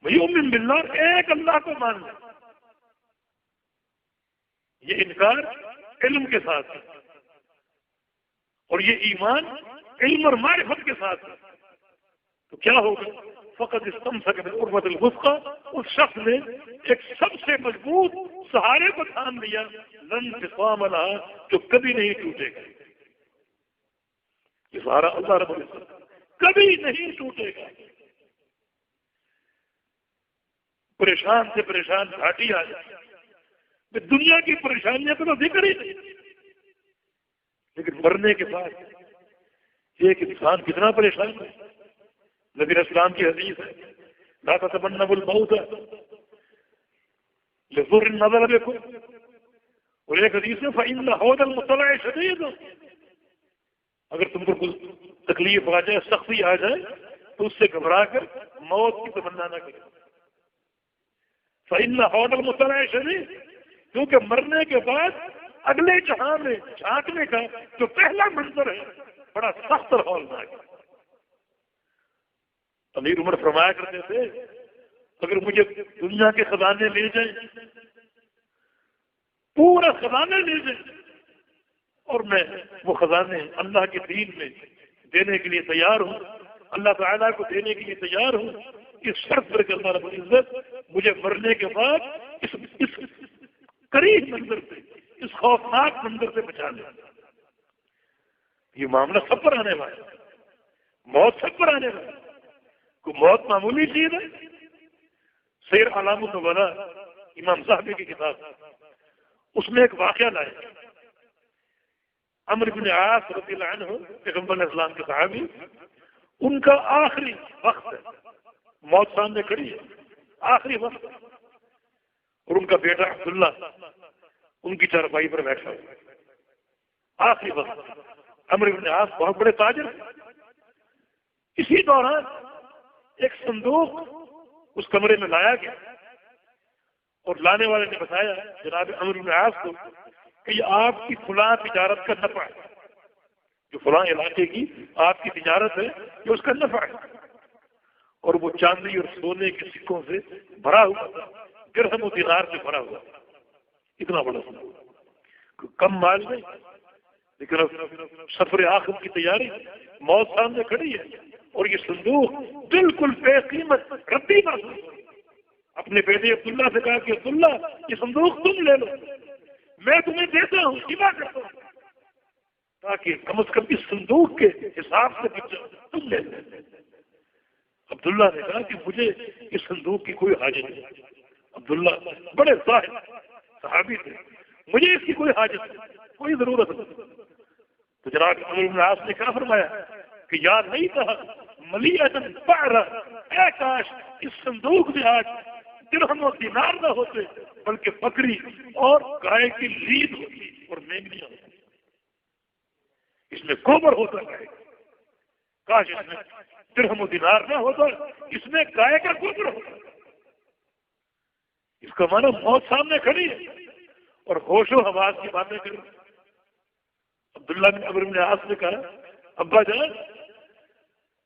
یؤمن باللہ، ایک اللہ کو مان لے، یہ انکار علم کے ساتھ ہے اور یہ ایمان علم اور معرفت کے ساتھ ہے، تو کیا ہوگا؟ فقط استمسک بالعروۃ الوثقی، اس شخص نے ایک سب سے مضبوط سہارے کو تھام لیا، لا انفصام لها، جو کبھی نہیں ٹوٹے گا۔ یہ سہارا اللہ رب العزت کبھی نہیں ٹوٹے گا۔ پریشان سے پریشان گھاٹی آ جائے، دنیا کی پریشانیاں تو ذکر ہی نہیں، لیکن مرنے کے بعد ایک انسان کتنا پریشان ہے۔ نبی علیہ السلام کی حدیث ہے لا تتمنوا الموت لضر نظر بكم، اور ایک حدیث ہے فإن حوض المطلع شدید، اگر تم کو کوئی تکلیف آ جائے، سختی آ جائے تو اس سے گھبرا کر موت کی تمنا نہ کرے۔ فإن حوض المطلع شدید، کیونکہ مرنے کے بعد اگلے جہاں میں جھانکنے کا جو پہلا منظر ہے بڑا سخت اور ہولناک ہے۔ امیر عمر فرمایا کرتے تھے اگر مجھے دنیا کے خزانے لے جائیں، پورا خزانے لے جائیں، اور میں وہ خزانے اللہ کے دین میں دینے کے لیے تیار ہوں، اللہ تعالیٰ کو دینے کے لیے تیار ہوں، اس شرط پر کہ اللہ رب العزت مجھے مرنے کے بعد اس قریب منظر سے، اس خوفناک منظر سے بچا لے۔ یہ معاملہ سب پر آنے والا ہے، موت سب پر آنے والا ہے، کوئی موت معمولی چیز ہے؟ سیر اعلام النبلاء امام صاحبی کی کتاب، اس میں ایک واقعہ لائے، عمرو بن عاص رضی اللہ عنہ پیغمبر علیہ السلام کے صحابی، ان کا آخری وقت ہے، موت سامنے کھڑی ہے، آخری وقت، اور ان کا بیٹا عبداللہ ان کی چارپائی پر بیٹھا ہوا، آخری وقت۔ عمرو بن عاص بہت بڑے تاجر تھے۔ اسی دوران ایک صندوق اس کمرے میں لایا گیا، اور لانے والے نے بتایا جناب عمرو بن عاص کو کہ یہ آپ کی فلاں تجارت کا نفع ہے، جو فلاں علاقے کی آپ کی تجارت ہے یہ اس کا نفع ہے، اور وہ چاندی اور سونے کے سکوں سے بھرا ہوا تھا، درہم و دینار سے بھرا ہوا تھا، اتنا بڑا صندوق، کم مال نہیں، لیکن اب سفر آخرت کی تیاری، موت سامنے کھڑی ہے، اور یہ صندوق بالکل بے قیمت ربی محسوس ہو۔ اپنے بیٹے عبداللہ سے کہا کہ عبداللہ یہ صندوق تم لے لو، میں تمہیں دیتا ہوں، ہبا کرتا ہوں، تاکہ کم از کم اس صندوق کے حساب سے بچ جاؤ، تم لے لو۔ عبداللہ نے کہا کہ مجھے اس صندوق کی کوئی حاجت نہیں۔ عبداللہ بڑے زاہد صحابی تھے، مجھے اس کی کوئی حاجت نہیں، کوئی ضرورت نہیں۔ تو جناب عمرو بن عاص نے کہا فرمایا کہ یاد نہیں تھا ملیئتن بعرہ، اے کاش اس صندوق میں آج درہم و دینار نہ ہوتے بلکہ بکری اور گائے کی لید ہوتی اور مینگنیاں ہوتی، اس میں گوبر ہوتا ہے، کاش اس میں درہم و دینار نہ ہوتا، اس میں گائے کا گوبر ہوتا۔ اس کا معنی موت سامنے کھڑی ہے اور ہوش و حواس کی باتیں کریں۔ عبداللہ بن عمرو بن عاص نے کہا ابا جان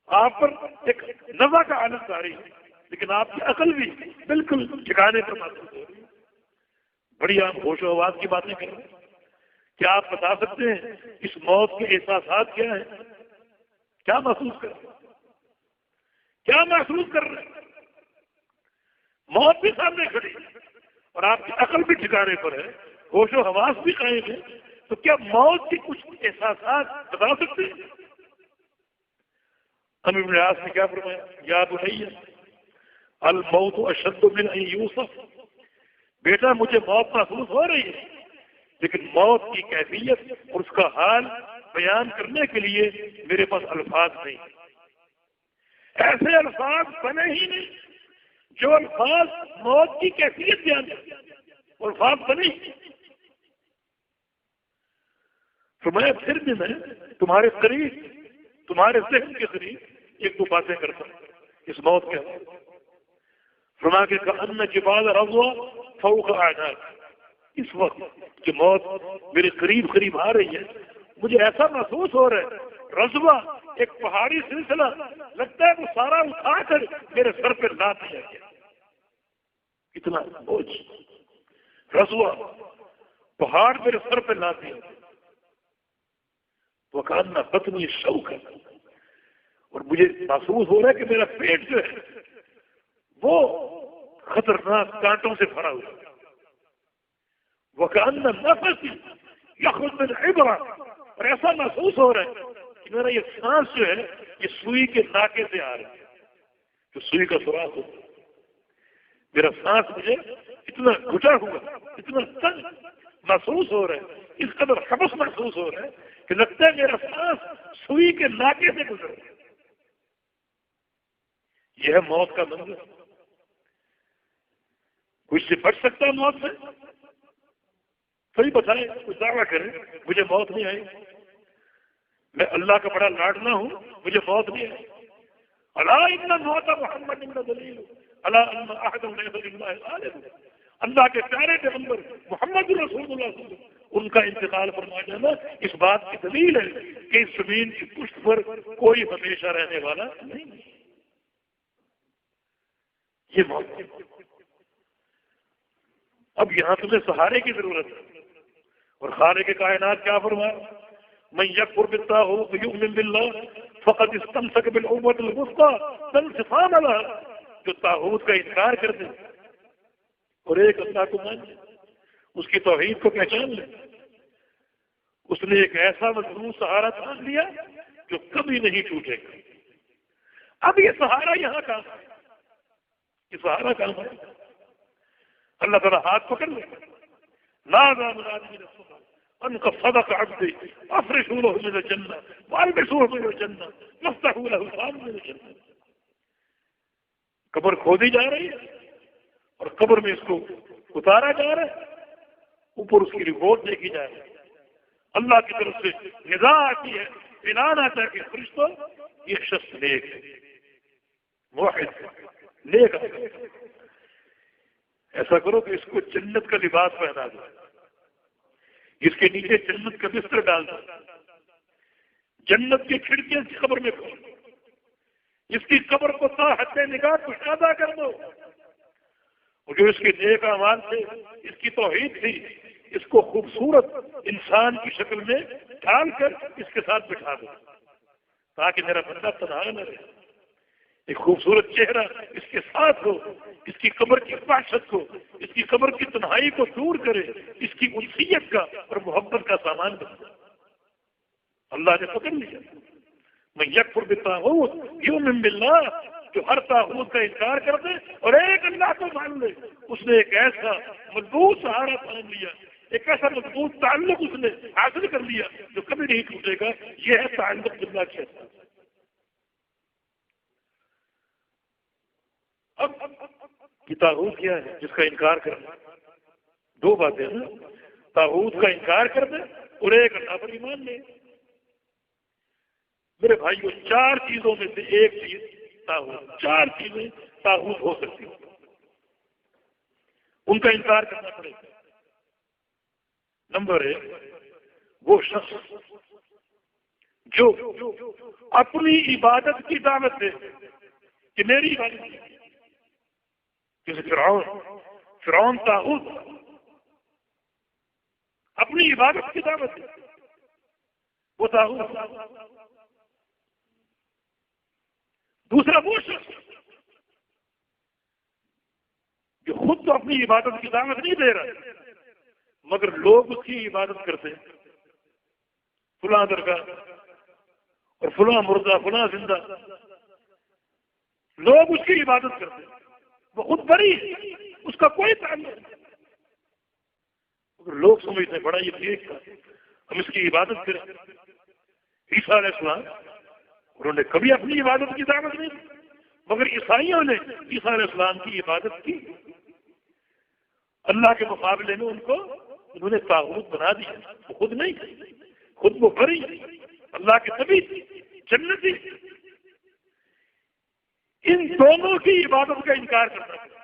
آپ پر ایک نزع کا حالت جاری ہے لیکن آپ کی عقل بھی بالکل ٹھکانے پر محسوس ہو رہی ہے، بڑی آپ ہوش و حواس کی باتیں کر رہے ہیں۔ کیا آپ بتا سکتے ہیں اس موت کے احساسات کیا ہیں؟ کیا محسوس کر رہے ہیں؟ کیا محسوس کر رہے ہیں؟ موت بھی سامنے کھڑی اور آپ کی عقل بھی ٹھکانے پر ہے، ہوش و حواس بھی قائم ہے، تو کیا موت کے کچھ احساسات بتا سکتے ہیں؟ عمرو بن عاص نے کیا فرمایا؟ یا بنی الموت اشد من ان یوصف، بیٹا مجھے موت محسوس ہو رہی ہے لیکن موت کی کیفیت اور اس کا حال بیان کرنے کے لیے میرے پاس الفاظ نہیں، ایسے الفاظ بنے ہی نہیں جو الفاظ موت کی کیفیت بیان کرتے ہیں، الفاظ بنے ہی نہیں۔ فرمایا پھر بھی میں تمہارے قریب، تمہارے ذہن کے قریب ایک دو باتیں کرتا ہوں اس موت کے حوالے۔ فرما کے کأن جبال رضوا فوق اعناق، اس وقت کہ موت میرے قریب قریب آ رہی ہے مجھے ایسا محسوس ہو رہا ہے رضوا ایک پہاڑی سلسلہ لگتا ہے وہ سارا اٹھا کر میرے سر پہ لاد دیا گیا، اتنا بوجھ رضوا پہاڑ میرے سر پہ لاد دیا گیا۔ وکأن بطنی شوکا، اور مجھے محسوس ہو رہا ہے کہ میرا پیٹ جو ہے وہ خطرناک کانٹوں سے بھرا ہوا ہے۔ وکأن نفسی یخرج من ابرہ، اور ایسا محسوس ہو رہا ہے کہ میرا یہ سانس جو ہے یہ سوئی کے ناکے سے آ رہا ہے، جو سوئی کا سوراخ ہو، میرا سانس مجھے اتنا گھٹا ہوا، اتنا تنگ محسوس ہو رہا ہے، اس قدر حبس محسوس ہو رہا ہے کہ لگتا ہے میرا سانس سوئی کے ناکے سے گزر رہا ہے۔ یہ ہے موت کا منظر۔ کچھ سے بچ سکتا ہے موت سے؟ صحیح بتائیں، کچھ دعویٰ کرے مجھے موت نہیں آئی، میں اللہ کا بڑا لاڈلا ہوں مجھے موت نہیں آئی۔ الا ان موت محمد دلیل الا ان احد ليس لله غالب، اللہ کے پیارے پیغمبر محمد رسول اللہ صلی اللہ علیہ وسلم ان کا انتقال فرما جانا اس بات کی دلیل ہے کہ اس زمین کی پشت پر کوئی ہمیشہ رہنے والا نہیں۔ یہ موت، اب یہاں تمہیں سہارے کی ضرورت ہے، اور خالق کائنات کیا فرمایا؟ من یکفر بالطاغوت ویؤمن باللہ فقد استمسک بالعروۃ الوثقی لا انفصام لها، جو طاغوت کا انکار کر دے اور ایک اللہ کو مان لے، اس کی توحید کو پہچان لے، اس نے ایک ایسا مضبوط سہارا تھام لیا جو کبھی نہیں ٹوٹے گا۔ اب یہ سہارا یہاں کام ہے، یہ سہارا کام ہے، اللہ تعالیٰ ہاتھ پکڑ لے، نادى منادي من السماء ان قد صدق عبدي افرشوا له من الجنة والبسوه من الجنة وافتحوا له بابا من الجنة۔ قبر کھودی جا رہی ہے اور قبر میں اس کو اتارا جا رہا ہے، اوپر اس کی رپورٹ دیکھی جا رہی ہے، اللہ کی طرف سے ندا آتی ہے، اعلان آتا ہے کہ فرشتوں یہ شخص نیک ہے، موحد نیک ہے، ایسا کرو کہ اس کو جنت کا لباس پہنا دو، اس کے نیچے جنت کا بستر ڈال دو، جنت کی کھڑکیاں اس قبر میں کھول دو، اس کی قبر کو تا حد نگاہ کشادہ کر دو، اور جو اس کے نیک اعمال تھے، اس کی توحید تھی، اس کو خوبصورت انسان کی شکل میں ڈال کر اس کے ساتھ بٹھا دو تاکہ میرا بندہ تنہا نہ رہے، ایک خوبصورت چہرہ اس کے ساتھ ہو، اس کی قبر کی وحشت کو، اس کی قبر کی تنہائی کو دور کرے، اس کی انسیت کا اور محبت کا سامان بنے۔ اللہ نے پکڑ لیا، میں یکفر بالطاغوت یؤمن باللہ، جو ہر طاغوت کا انکار کر دے اور ایک اللہ کو مان لے، اس نے ایک ایسا مضبوط سہارا تھام لیا، ایک ایسا مضبوط تعلق اس نے حاصل کر لیا جو کبھی نہیں ٹوٹے گا۔ یہ ہے تعلق باللہ کے ساتھ۔ اب طاغوت کیا ہے جس کا انکار کرنا؟ دو باتیں ہیں، طاغوت کا انکار کر دے اور ایک اللہ پر ایمان لے۔ میرے بھائیو، 4 چیزوں میں سے ایک چیز طاغوت، 4 چیزیں طاغوت ہو سکتی ہیں، ان کا انکار کرنا پڑے گا۔ نمبر 1، وہ شخص جو اپنی عبادت کی دعوت دے کہ میری عبادت، جیسے فرعون طاغوت اپنی عبادت کی دعوت دے، وہ طاغوت۔ دوسرا، وہ شخص جو خود تو اپنی عبادت کی دعوت نہیں دے رہا مگر لوگ اس کی عبادت کرتے ہیں، فلاں درگاہ اور فلاں مردہ فلاں زندہ، لوگ اس کی عبادت کرتے ہیں، وہ خود بری ہے، اس کا کوئی تعلق نہیں، مگر لوگ سمجھتے ہیں بڑا یہ ٹھیک تھا، ہم اس کی عبادت کریں۔ عیسیٰ علیہ السلام انہوں نے کبھی اپنی عبادت کی دعوت نہیں دی، مگر عیسائیوں نے عیسیٰ علیہ السلام کی عبادت کی، اللہ کے مقابلے میں انہوں نے طاغوت بنا دیا، وہ خود نہیں، خود وہ بری، اللہ کے نبی جنتی۔ ان دونوں کی عبادت کا انکار کرنا پڑے،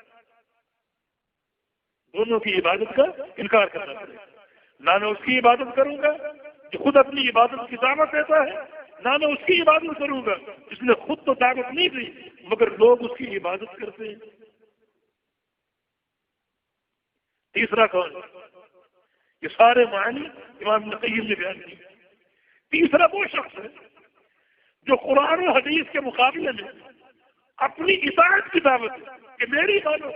دونوں کی عبادت کا انکار کرنا پڑے، نہ میں اس کی عبادت کروں گا جو خود اپنی عبادت کی دعوت دیتا ہے، نہ میں اس کی عبادت کروں گا جس نے خود تو دعوت نہیں دی مگر لوگ اس کی عبادت کرتے ہیں۔ تیسرا کون؟ یہ سارے معنی امام ابن قیم نے بیان کیے۔ تیسرا وہ شخص ہے جو قرآن و حدیث کے مقابلے میں اپنی اطاعت کی دعوت ہے کہ میری مانو،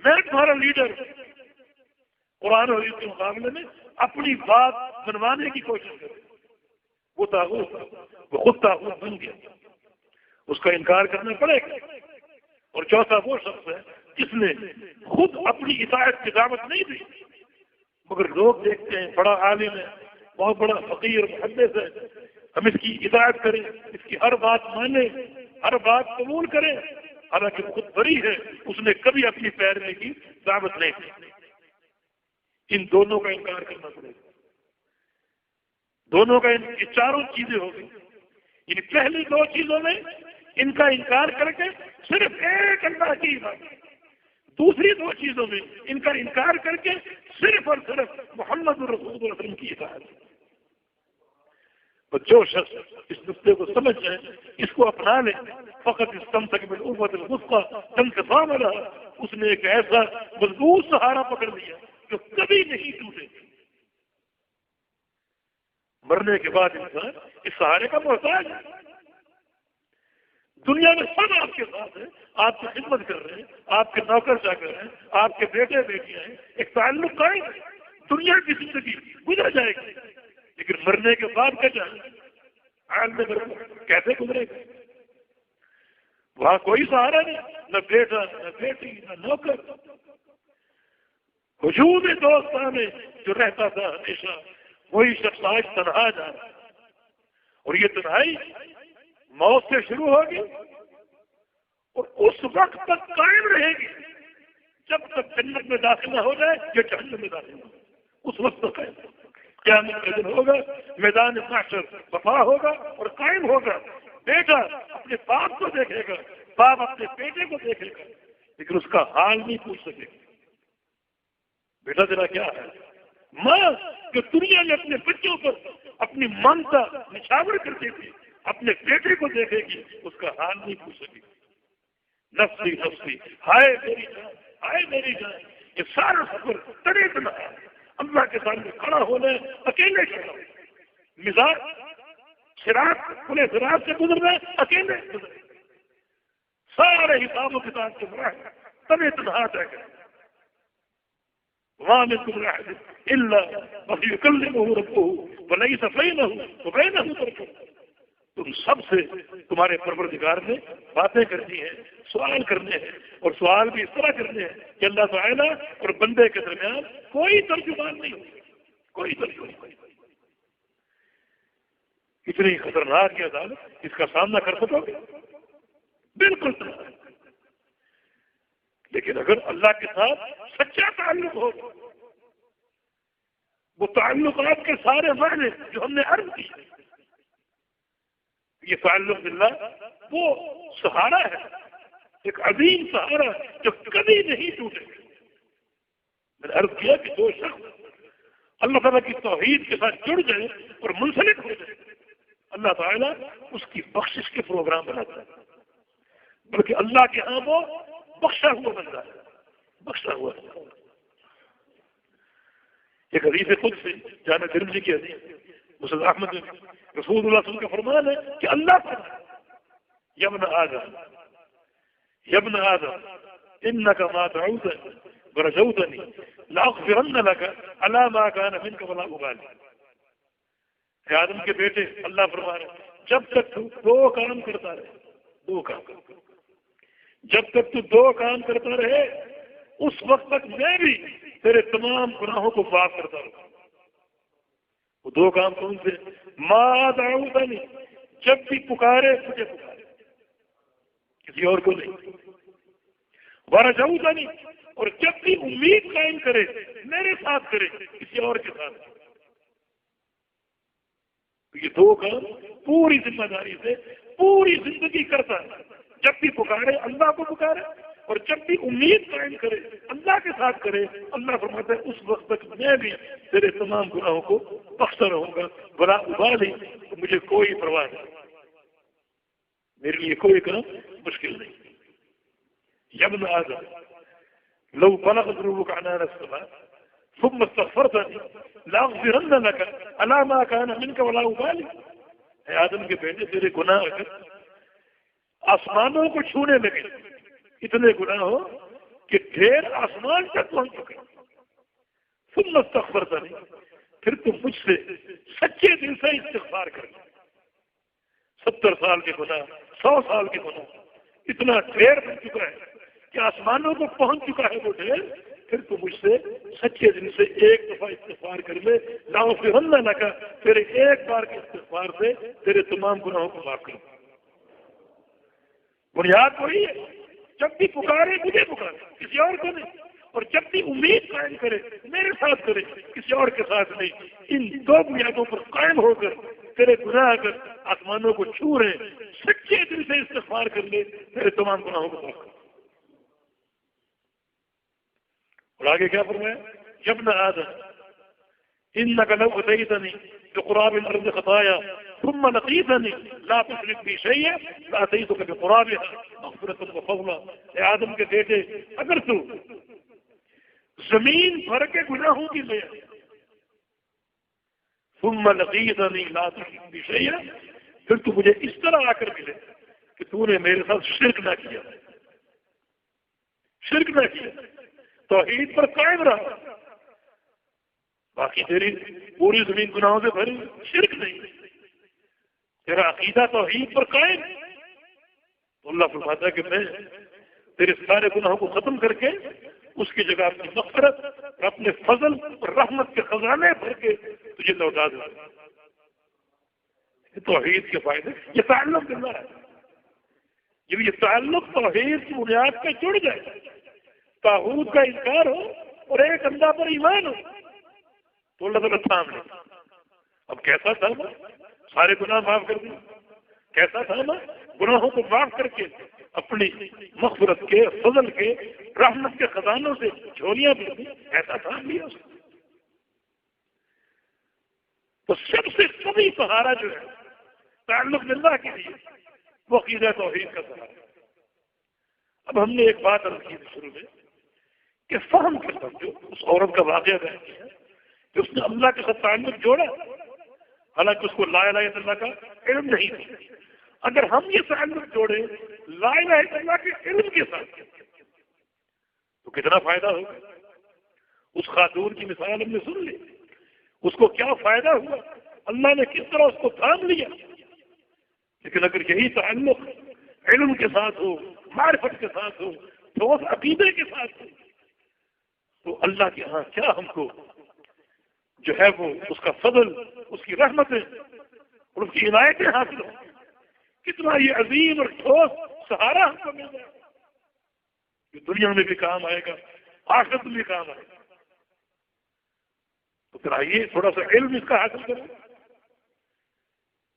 میں تمہارا لیڈر، قرآن و حدیث کے مقابلے میں اپنی بات بنوانے کی کوشش کرے، وہ طاغوت، وہ خود طاغوت بن گیا، اس کا انکار کرنا پڑے گا۔ اور چوتھا وہ شخص ہے جس نے خود اپنی اطاعت کی دعوت نہیں دی مگر لوگ دیکھتے ہیں بڑا عالم ہے، بہت بڑا فقیر محدث ہے، ہم اس کی اطاعت کریں، اس کی ہر بات مانیں، ہر بات قبول کریں، حالانکہ خود بری ہے، اس نے کبھی اپنی پیروی کی دعوت نہیں دی۔ ان دونوں کا انکار کرنا پڑے گا، دونوں کا یہ چاروں چیزیں ہو گئی۔ ان پہلی 2 چیزوں میں ان کا انکار کر کے صرف ایک اللہ کی عبادت، دوسری 2 چیزوں میں ان کا انکار کر کے صرف اور صرف محمد رسول اللہ صلی اللہ علیہ وسلم کی اطاعت۔ تو جو شخص اس نقطے کو سمجھ جائے، اس کو اپنا لے، فقط استمسک بالعروۃ الوثقی لا انفصام لها، اس نے ایک ایسا مضبوط سہارا پکڑ لیا جو کبھی نہیں ٹوٹے۔ مرنے کے بعد انسان اس سہارے کا محتاج ہے۔ دنیا میں سب آپ کے ساتھ ہیں، آپ کی خدمت کر رہے ہیں، آپ کے نوکر چاکر ہیں، آپ کے بیٹے بیٹیاں ہیں، ایک تعلق قائم ہے، دنیا کی زندگی گزر جائے گی، لیکن مرنے کے بعد کیا جائے عالم برزخ کیسے گزرے گا؟ وہاں کوئی سہارا نہیں، نہ بیٹا نہ بیٹی نہ نوکر، وجود دوستاں میں جو رہتا تھا ہمیشہ وہی شخص آج تنہا جا رہا ہے، اور یہ تنہائی موت سے شروع ہوگی اور اس وقت تک قائم رہے گی جب تک جنت میں داخل نہ ہو جائے یا جہنم میں داخل نہ ہو، اس وقت تک قائم۔ قیامت کا دن ہوگا، میدان محشر وفا ہوگا اور قائم ہوگا، بیٹا اپنے باپ کو دیکھے گا، باپ اپنے بیٹے کو دیکھے گا، لیکن اس کا حال نہیں پوچھ سکے گا، بیٹا تیرا کیا ہے؟ ماں جو دنیا میں اپنے بچوں پر اپنی ممتا نچھاور کرتی تھی اپنے بیٹے کو دیکھے گی، اس کا حال نہیں پوچھ سکے گی۔ نفسی نفسی، ہائے میری جان، ہائے میری جان، یہ سارا سفر تڑے تنا ہے، اللہ کے سامنے کھڑا ہونا ہے، اکیلے کھڑا ہو، مزاج صراط کھلے صراط سے گزرنا ہے، اکیلے گزرنا، سارے حساب و کتاب کے برائے تبھی تنہا جائے گا۔ وَمَا مِنكُمْ مِنْ أَحَدٍ إِلَّا وَسَيُكَلِّمُهُ رَبُّهُ وَلَيْسَ بَيْنَهُ وَبَيْنَهُ تَرْجُمَانٌ، تم سب سے تمہارے پروردگار نے باتیں کرنی ہیں، سوال کرنے ہیں، اور سوال بھی اس طرح کرنے ہیں کہ اللہ تعالیٰ اور بندے کے درمیان کوئی ترجمان نہیں ہو، کوئی ترجمان نہیں۔ اتنی خطرناک یہ عدالت، اس کا سامنا کر سکو گے؟ بالکل نہیں۔ لیکن اگر اللہ کے ساتھ سچا تعلق ہو، وہ تعلقات کے سارے معنی جو ہم نے عرض کی، یہ تعلق باللہ وہ سہارا ہے، ایک عظیم سہارا جو کبھی نہیں ٹوٹے گا۔ میں نے عرض کیا کہ جو شخص اللہ تعالیٰ کی توحید کے ساتھ جڑ جائے اور منسلک ہو جائے، اللہ تعالیٰ اس کی بخشش کے پروگرام بناتا ہے، بلکہ اللہ کے ہاں وہ بخشا ہوا بندہ ہے، بخشا ہوا ہے۔ ایک حدیث قدسی جامع ترمذی کی حدیث مسند احمد میں رسول اللہ صلی اللہ علیہ وسلم کا فرمان ہے کہ اللہ تعالیٰ یا ابن آدم یا ابن آدم انک ما دعوتنی ورجوتنی لاغفرن لک علی ما کان منک ولا ابالی۔ اے آدم کے بیٹے، اللہ فرما رہے جب تک تو دو کام کرتا رہے، دو کام، جب تک تو دو کام کرتا رہے اس وقت تک میں بھی تیرے تمام گناہوں کو معاف کرتا رہوں۔ وہ دو کام کون سے؟ ما دعوتنی، جب بھی پکارے مجھے پکارے، کسی اور کو نہیں، ورجوتنی، اور جب بھی امید قائم کرے میرے ساتھ کرے، کسی اور کے ساتھ۔ تو یہ دو کام پوری ذمہ داری سے پوری زندگی کرتا ہے، جب بھی پکارے اللہ کو پکارے، اور جب بھی امید قائم کرے اللہ کے ساتھ کرے۔ اللہ فرماتا ہے اس وقت تک میں بھی تیرے تمام گناہوں کو بخشتا رہوں گا، بلا ابالی، مجھے کوئی پرواہ نہیں، میرے لیے کوئی کام مشکل نہیں۔ یا ابن آدم لو بلغت ذنوبك عنان السماء ثم استغفرتني لاغفرن لك على ما كان منك ولا ابالي۔ اے آدم کے بیٹے، تیرے گناہ اگر آسمانوں کو چھونے لگے، اتنے گناہ ہو کہ ڈھیر آسمان تک پہنچ چکے، ثم استغفرتنی، پھر تم مجھ سے سچے دل سے استغفار کر، 70 سال کے گناہ، 100 سال کے گناہ، اتنا ڈھیر بن چکا ہے کہ آسمانوں کو پہنچ چکا ہے وہ ڈھیر، پھر تو مجھ سے سچے دل سے ایک دفعہ استغفار کر لے، لاغفرن لک، تیرے ایک بار کے استغفار سے تیرے تمام گناہوں کو معاف کر۔ بنیاد وہی ہے، جب بھی پکارے مجھے پکارے، کسی اور کو نہیں، اور جب بھی امید قائم کرے میرے ساتھ کرے، کسی اور کے ساتھ نہیں۔ ان دو بنیادوں پر قائم ہو کر تیرے گناہ اگر آسمانوں کو چھو رہے، سچے دل سے استغفار کر لے، تیرے تمام گناہوں کو معاف کر۔ اور آگے کیا فرمایا؟ یا ابن آدم انک لو اتیتنی بقراب الارض خطایا ثم لقیتنی لا تشرک بی شیئا لاتیتک بقرابها مغفرۃ وفضلا۔ اے آدم کے بیٹے، اگر تو زمین بھر کے گناہوں کی لے ثم لقیتنی لا تشرک بی شیئا، پھر تو مجھے اس طرح آ کر ملے کہ تو نے میرے ساتھ شرک نہ کیا، شرک نہ کیا، توحید پر قائم رہا، باقی تیری پوری زمین گناہوں سے بھری، شرک نہیں، تیرا عقیدہ توحید پر قائم۔ تو اللہ فرماتا ہے کہ میں تیرے سارے گناہوں کو ختم کر کے اس کی جگہ اپنی مغفرت اور اپنے فضل اور رحمت کے خزانے بھر کے تجھے لوٹا دوں۔ توحید کے فائدے، یہ تعلق باللہ ہے، جب یہ تعلق توحید کی بنیاد پہ جڑ جائے، طاغوت کا انکار ہو اور ایک اللہ پر ایمان ہو، تو اللہ تعالیٰ تھام لے۔ اب کیسا تھا نا، سارے گناہ معاف کر دیں، کیسا تھا نا، گناہوں کو معاف کر کے اپنی مغفرت کے، فضل کے، رحمت کے خزانوں سے جھولیاں بھر دیں، ایسا تھام لیا اس نے۔ تو سب سے قوی سہارا جو ہے تعلق باللہ کے لیے، وہ عقیدہ توحید کا سہارا۔ اب ہم نے ایک بات عرض کی تھی شروع میں کہ فہم کے ساتھ جو اس عورت کا واقعہ بیان کیا کہ اس نے اللہ کے ساتھ تعلق جوڑا، حالانکہ اس کو لا الہ الا اللہ کا علم نہیں تھا۔ اگر ہم یہ تعلق جوڑے لا الہ الا اللہ کے علم کے ساتھ تو کتنا فائدہ ہوگا۔ اس خاتون کی مثال ہم نے سن لی، اس کو کیا فائدہ ہوا، اللہ نے کس طرح اس کو تھام لیا۔ لیکن اگر یہی تعلق علم کے ساتھ ہو، معرفت کے ساتھ ہو، ٹھوس عقیدے کے ساتھ ہو، تو اللہ کے ہاں کیا ہم کو جو ہے وہ اس کا فضل، اس کی رحمتیں اور اس کی عنایتیں حاصل ہوں، کتنا یہ عظیم اور ٹھوس سہارا ہم کو مل جائے، جو دنیا میں بھی کام آئے گا، آخرت میں بھی کام آئے گا۔ تو پھر آئیے تھوڑا سا علم اس کا حاصل کریں.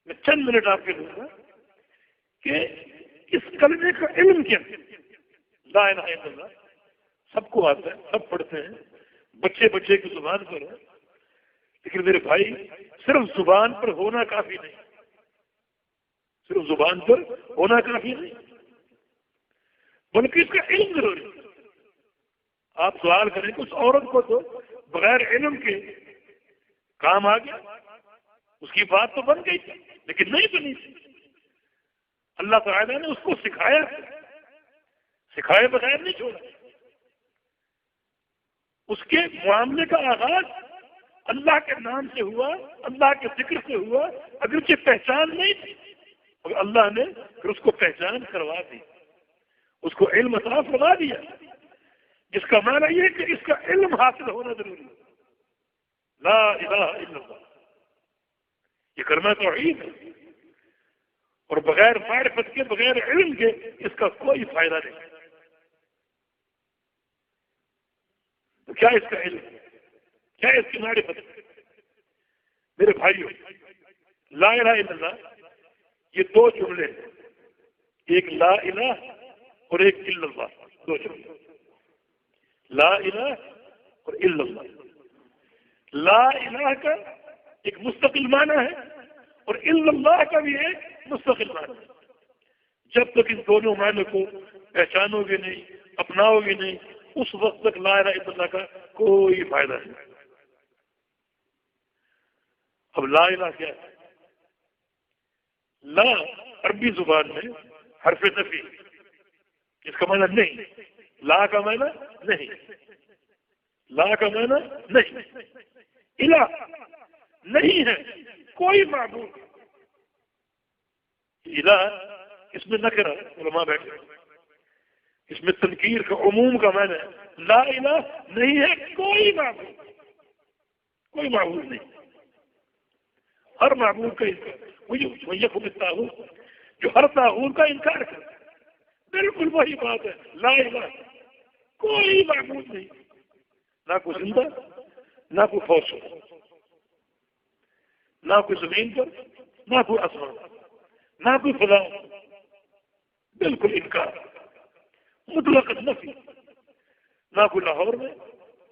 میں چند منٹ آپ کے دوں گا کہ اس کلمے کا علم کیا ہے. لا الہ الا اللہ سب کو آتا ہے, سب پڑھتے ہیں, بچے کی زبان پر ہے, لیکن میرے بھائی صرف زبان پر ہونا کافی نہیں, صرف زبان پر ہونا کافی نہیں, بلکہ اس کا علم ضروری ہے. آپ سوال کریں کہ اس عورت کو تو بغیر علم کے کام آ گیا, اس کی بات تو بن گئی تھی لیکن نہیں بنی تھی. اللہ تعالیٰ نے اس کو سکھایا, سکھائے بغیر نہیں چھوڑا. اس کے معاملے کا آغاز اللہ کے نام سے ہوا, اللہ کے ذکر سے ہوا, اگرچہ پہچان نہیں تھی اور اللہ نے پھر اس کو پہچان کروا دی, اس کو علم عطا فرما دیا, جس کا معنی یہ ہے کہ اس کا علم حاصل ہونا ضروری ہے. لا الہ الا اللہ یہ کلمہ توحید ہے, اور بغیر معرفت کے, بغیر علم کے اس کا کوئی فائدہ نہیں. تو کیا اس کا علم, کیا اس کی معرفت؟ میرے بھائیوں, لا الہ الا اللہ یہ دو جملے ہیں, ایک لا الہ اور ایک الا اللہ, دو جملے, لا الہ اور الا اللہ. لا الہ کا ایک مستقل معنی ہے اور الا اللہ کا بھی ایک مستقل معنی ہے. جب تک ان دونوں معنی کو پہچانو گے نہیں, اپناؤ گے نہیں, اس وقت تک لا الہ الا اللہ کا کوئی فائدہ نہیں. اب لا الہ کیا ہے؟ لا عربی زبان میں حرف نفی, اس کا معنی نہیں, لا کا معنی نہیں, لا کا معنی نہیں, الہ نہیں ہے کوئی معبود. الہ اس میں نکرہ, علماء بیٹھے, اس میں تنکیر کا عموم کا معنی ہے. لا الہ نہیں ہے کوئی معبود, کوئی معبود نہیں. ہر معبود کا انکار, وہی طاغوت جو ہر طاغوت کا انکار کرتا ہے, بالکل وہی بات ہے. لا الہ کوئی معبود نہیں, نہ کوئی زندہ, نہ کوئی فوج, نہ کوئی زمین پر, نہ کوئی آسمان, نہ کوئی خدا, بالکل انکار, مطلق نفی. نہ کوئی لاہور میں,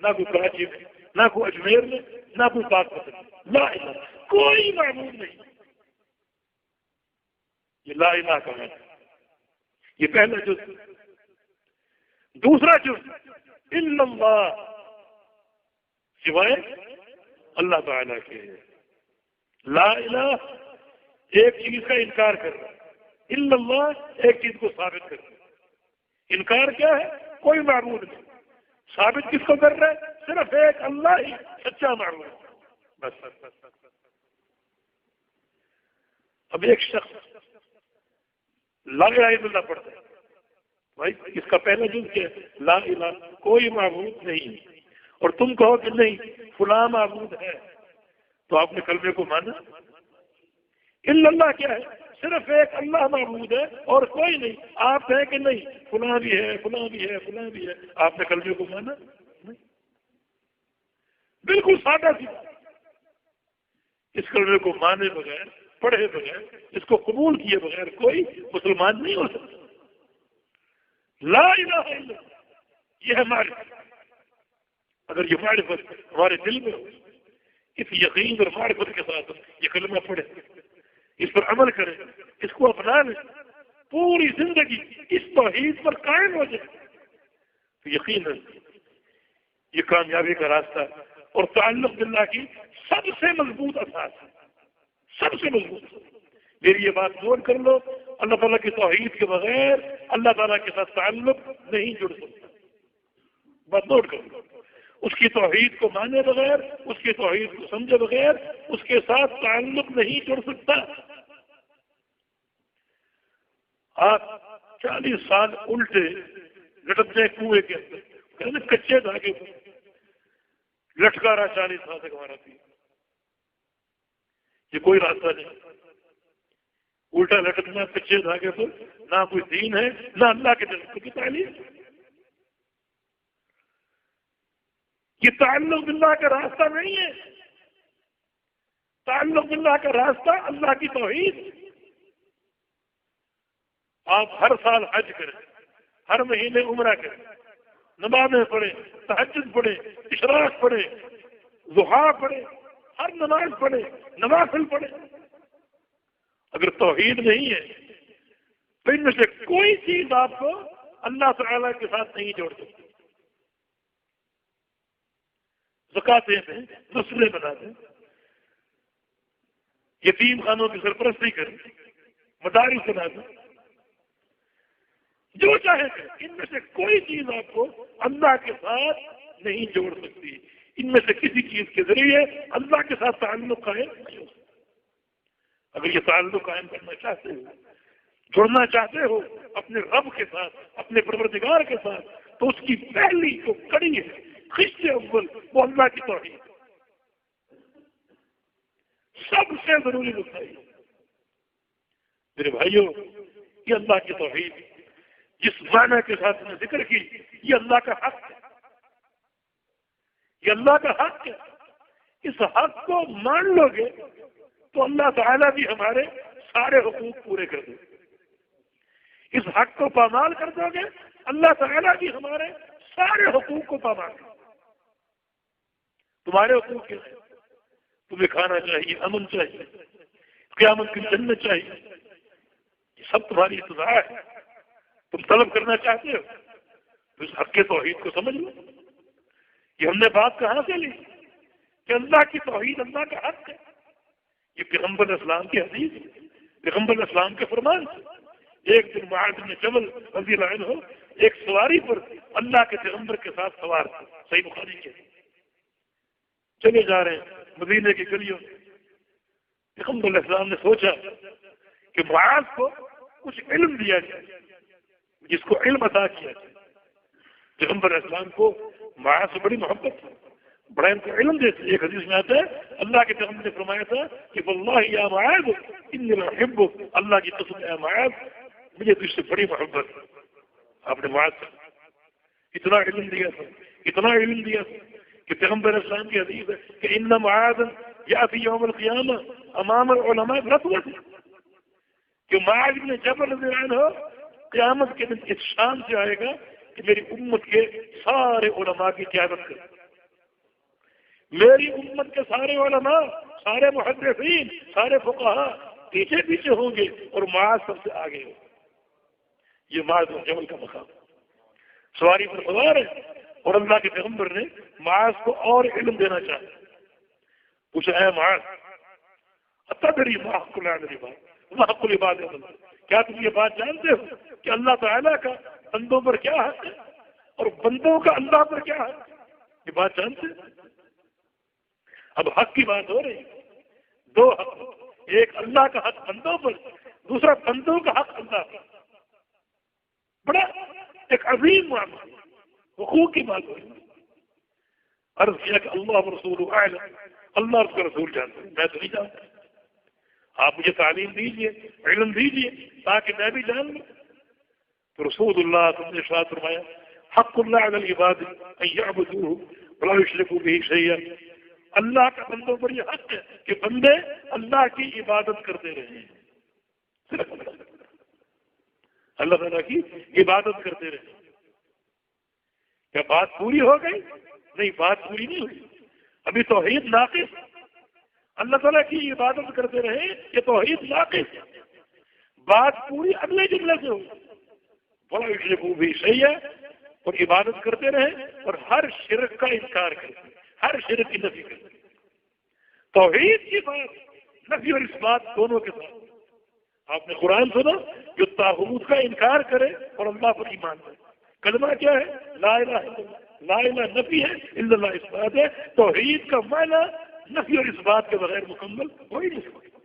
نہ کوئی کراچی میں, نہ کوئی اجمیر میں, نہ کوئی پاک پتھر میں. لا الہ کوئی معبود نہیں. یہ لا الہ کا معنی, یہ پہلا جز. دوسرا جز الا اللہ, سوائے اللہ تعالیٰ کے. لا الہ ایک چیز کا انکار کر رہا ہے, الا اللہ ایک چیز کو ثابت کر رہا ہے. انکار کیا ہے؟ کوئی معبود نہیں. ثابت کس کو کر رہا ہے؟ صرف ایک اللہ ہی سچا معبود ہے, بس. اب ایک شخص لا الہ الا اللہ پڑھتا ہے, بھائی اس کا پہلا جز کیا ہے؟ لا الہ کوئی معبود نہیں. اور تم کہو کہ نہیں فلاں معبود ہے, تو آپ نے کلمے کو مانا. الا اللہ کیا ہے؟ صرف ایک اللہ معبود ہے اور کوئی نہیں. آپ کہیں کہ نہیں فلاں بھی ہے, فلاں بھی ہے, فلاں بھی ہے, آپ نے کلمے کو مانا نہیں. بالکل سادہ سی. اس کلمے کو مانے بغیر, پڑھے بغیر, اس کو قبول کیے بغیر کوئی مسلمان نہیں ہو سکتا. لا الہ الا اللہ یہ ہے معرفت. اگر یہ معرفت ہمارے دل میں ہو, اس یقین اور معرفت کے ساتھ یہ کلمہ پڑھے, اس پر عمل کرے, اس کو اپنا لے, پوری زندگی اس توحید پر قائم ہو جائے, تو یقیناً یہ کامیابی کا راستہ اور تعلق باللہ کی سب سے مضبوط اساس ہے, سب سے مضبوط. میری یہ بات نوٹ کر لو, اللہ تعالیٰ کی توحید کے بغیر اللہ تعالیٰ کے ساتھ تعلق نہیں جڑ سکتا. بات نوٹ کر لو, اس کی توحید کو مانے بغیر, اس کی توحید کو سمجھے بغیر اس کے ساتھ تعلق نہیں جڑ سکتا. آپ 40 سال الٹے لٹک جائے کنویں کے اندر, کچے دھاگے پر لٹکا رہا 40 سال تک ہمارا پیر, یہ کوئی راستہ نہیں. الٹا لٹکنا کچے دھاگے پر, نہ کوئی دین ہے نہ اللہ کے دل کی تعلیم. یہ تعلق باللہ کا راستہ نہیں ہے. تعلق باللہ کا راستہ اللہ کی توحید. آپ ہر سال حج کریں، ہر مہینے عمرہ کریں، نمازیں پڑھیں، تہجد پڑھیں، اشراق پڑھیں، ضحیٰ پڑھیں، ہر نماز پڑھیں، نوافل پڑھیں، اگر توحید نہیں ہے تو ان میں سے کوئی چیز آپ کو اللہ تعالیٰ کے ساتھ نہیں جوڑ سکتی. زکوٰۃ دیں، نسلیں بنا دیں، یتیم خانوں کی سرپرستی کریں، مدارس بنا دیں، جو چاہے ان میں سے کوئی چیز آپ کو اللہ کے ساتھ نہیں جوڑ سکتی. ان میں سے کسی چیز کے ذریعے اللہ کے ساتھ تعلق قائم نہیں ہو سکتا. اگر یہ تعلق قائم کرنا چاہتے ہو، جڑنا چاہتے ہو اپنے رب کے ساتھ، اپنے پروردگار کے ساتھ، تو اس کی پہلی جو کڑی ہے، خشت اول، وہ اللہ کی توحید. سب سے ضروری نقطہ ہے میرے بھائیوں، یہ اللہ کی توحید جس معنی کے ساتھ میں ذکر کی، یہ اللہ کا حق ہے. یہ اللہ کا حق ہے. اس حق کو مان لو گے تو اللہ تعالیٰ بھی ہمارے سارے حقوق پورے کر دے. اس حق کو پامال کر دو گے، اللہ تعالیٰ بھی ہمارے سارے حقوق کو پامال کر دے. تمہارے حقوق کیا ہے؟ تمہیں کھانا چاہیے، امن چاہیے، قیامت کی جنت چاہیے، یہ سب تمہاری ابتدا ہے. تم طلب کرنا چاہتے ہو تو اس حق کے توحید کو سمجھ لو. یہ ہم نے بات کہاں سے لی کہ اللہ کی توحید اللہ کا حق ہے؟ یہ پیغمبر اسلام کی حدیث ہے، پیغمبر اسلام کے فرمان سے. ایک دن معاذ بن جبل رضی اللہ عنہ ایک سواری پر اللہ کے پیغمبر کے ساتھ سوار تھے. صحیح بخاری کے چلے جا رہے ہیں مدینے کی گلیوں میں. پیغمبر اسلام نے سوچا کہ معاذ کو کچھ علم دیا جائے، جس کو علم عطا کیا جائے. پیغمبر اسلام کو معاذ سے بڑی محبت تھی، بڑا ان کو علم دیتے. ایک حدیث میں آتا ہے اللہ کے پیغمبر نے فرمایا تھا کہ واللہ یا معاذ انی لأحبک، اللہ کی قسم اے معاذ مجھے تجھ سے بڑی محبت. آپ نے معاذ سے اتنا علم دیا تھا، اتنا علم دیا تھا کہ پیغمبر اسلام کی حدیث ہے کہ ان معاذ یأتی یوم القیامہ امام العلماء رتوۃ، کہ معاذ بن جبل رضی اللہ عنہ قیامت کے دن اس شان سے آئے گا کہ میری امت کے سارے علماء کی قیادت کرے. میری امت کے سارے علماء، سارے محدثین، سارے فقہاء پیچھے پیچھے ہوں گے اور معاذ سب سے آگے ہو. یہ معاذ بن جبل کا مقام سواری پر سوار ہے اور اللہ کے پیغمبر نے معاذ کو اور علم دینا چاہا. پوچھا اے معاذ اتدری ما حق العباد، کیا تم یہ بات جانتے ہو کہ اللہ تعالیٰ کا بندوں پر کیا حق ہے اور بندوں کا اللہ پر کیا حق ہے؟ یہ بات جانتے ہیں؟ اب حق کی بات ہو رہی ہے. دو حق، ایک اللہ کا حق بندوں پر، دوسرا بندوں کا حق اللہ پر. بڑا ایک عظیم معاملہ، حقوق کی بات ہو رہی ہے. عرض کیا کہ اللہ رسول اعلم، اللہ اس کا رسول جانتے ہیں، میں تو نہیں جانتا. آپ مجھے تعلیم دیجیے، علم دیجیے تاکہ میں بھی جان لوں. تو رسول اللہ تم نے ارشاد فرمایا حق اللہ علی العباد ان یعبدوہ ولا یشرکوا بہ شیئا، اللہ کا بندوں پر یہ حق ہے کہ بندے اللہ کی عبادت کرتے رہیں، اللہ تعالیٰ کی عبادت کرتے رہیں. کیا بات پوری ہو گئی؟ نہیں، بات پوری نہیں ہوئی. ابھی توحید ناقص. اللہ تعالیٰ کی عبادت کرتے رہے، یہ توحید ناقص. بات پوری اگلے جملے سے ہوئی بڑا یشرکوا بہ شیئا، اور عبادت کرتے رہے اور ہر شرک کا انکار کرتے، ہر شرک کی نفی کرتے. توحید کی بات نفی اور اس بات دونوں کے ساتھ. آپ نے قرآن سنا جو طاغوت کا انکار کرے اور اللہ پر ایمان کرے. کلمہ کیا ہے؟ لا الہ الا اللہ. لا الہ نفی ہے، الا اللہ اس بات ہے. توحید کا معنی نفی اور اس بات کے بغیر مکمل ہو ہی نہیں سکتا.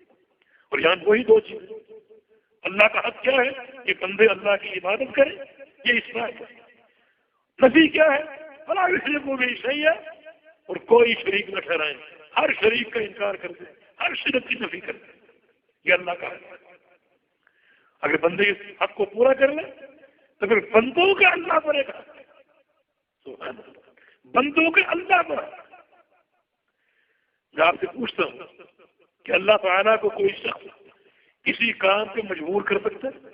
اور یہاں وہی دو چیزیں، اللہ کا حق کیا ہے کہ بندے اللہ کی عبادت کریں، یہ اس بات ہے. نفی کیا ہے؟ فلا یشرکوا بہ شیئا، اور کوئی شریک نہ ٹھہرائیں، ہر شریک کا انکار کر دیں، ہر شرک کی نفی کر دیں. یہ اللہ کا حق ہے. اگر بندے اس حق کو پورا کر لیں تو پھر بندوں کا اللہ پر ایک حق ہے. سبحان اللہ. بندوں کے اللہ پر۔ میں آپ سے پوچھتا ہوں کہ اللہ تعالیٰ کو کوئی شخص کسی کام پہ مجبور کر سکتا ہے؟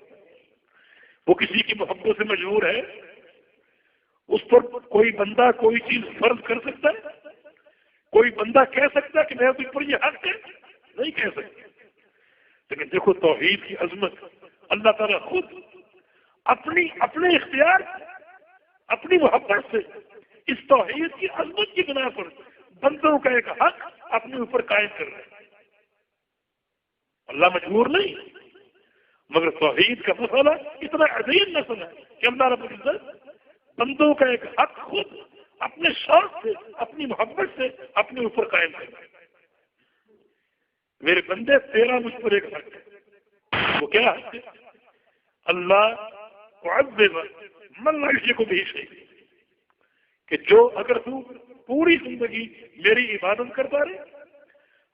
وہ کسی کی محبت سے مجبور ہے؟ اس پر کوئی بندہ کوئی چیز فرض کر سکتا ہے؟ کوئی بندہ کہہ سکتا ہے کہ میں تجھ پر یہ حق ہے؟ نہیں کہہ سکتا۔ لیکن دیکھو توحید کی عظمت، اللہ تعالیٰ خود اپنے اختیار اپنی محبت سے اس توحید کی عظمت کی بنا پر بندوں کا ایک حق اپنے اوپر قائم کر رہے ہیں۔ اللہ مجبور نہیں، مگر توحید کا مسئلہ اتنا عظیم مسئلہ ہے کہ اللہ رب العزت بندوں کا ایک حق خود اپنے شوق سے اپنی محبت سے اپنے اوپر قائم کر رہے ہیں۔ میرے بندے تیرا مجھ پر ایک حق ہے، وہ کیا حق ہے؟ اللہ معذب من لا یشرک بہ شیئا، کہ جو اگر تو پوری زندگی میری عبادت کرتا رہے،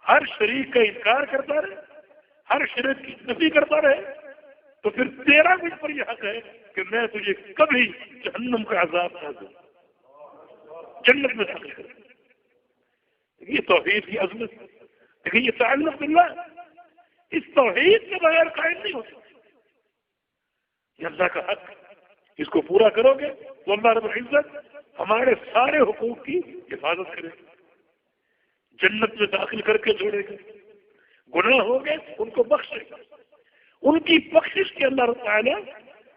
ہر شریک کا انکار کرتا رہے، ہر شریک کی نفی کرتا رہے، تو پھر تیرا مجھ پر یہ حق ہے کہ میں تجھے کبھی جہنم کا عذاب نہ دوں، جنت میں داخل کروں۔ یہ توحید کی عظمت، لیکن یہ تعلق باللہ اس توحید کے بغیر قائم نہیں ہو سکتا۔ یہ اللہ کا حق، اس کو پورا کرو گے تو اللہ رب العزت ہمارے سارے حقوق کی حفاظت کرے گا، جنت میں داخل کر کے جوڑے گا، گناہ ہو گئے ان کو بخشے گا، ان کی بخشش کے اللہ رب تعالیٰ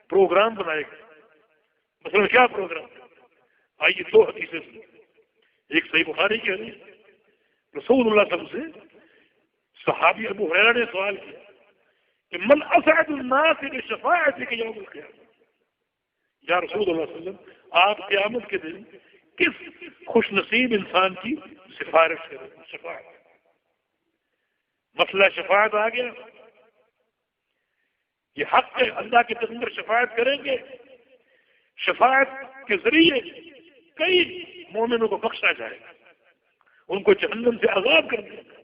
پروگرام بنائے گا۔ مثلا کیا پروگرام؟ آئیے دو حدیثیں سنیں۔ ایک صحیح بخاری کی حدیث، رسول اللہ صلی اللہ علیہ وسلم سے صحابی ابو ہریرہ نے سوال کیا کہ من اسعد الناس بشفاعتک یوم القیامہ، یا رسول اللہ صلی اللہ علیہ وسلم آپ قیامت کے دن کس خوش نصیب انسان کی سفارش کریں؟ شفاعت، مسئلہ شفاعت آ گیا، یہ حق ہے، اللہ کے پیغمبر شفاعت کریں گے، شفاعت کے ذریعے کئی مومنوں کو بخشا جائے گا، ان کو جہنم سے آزاد کر دے گا۔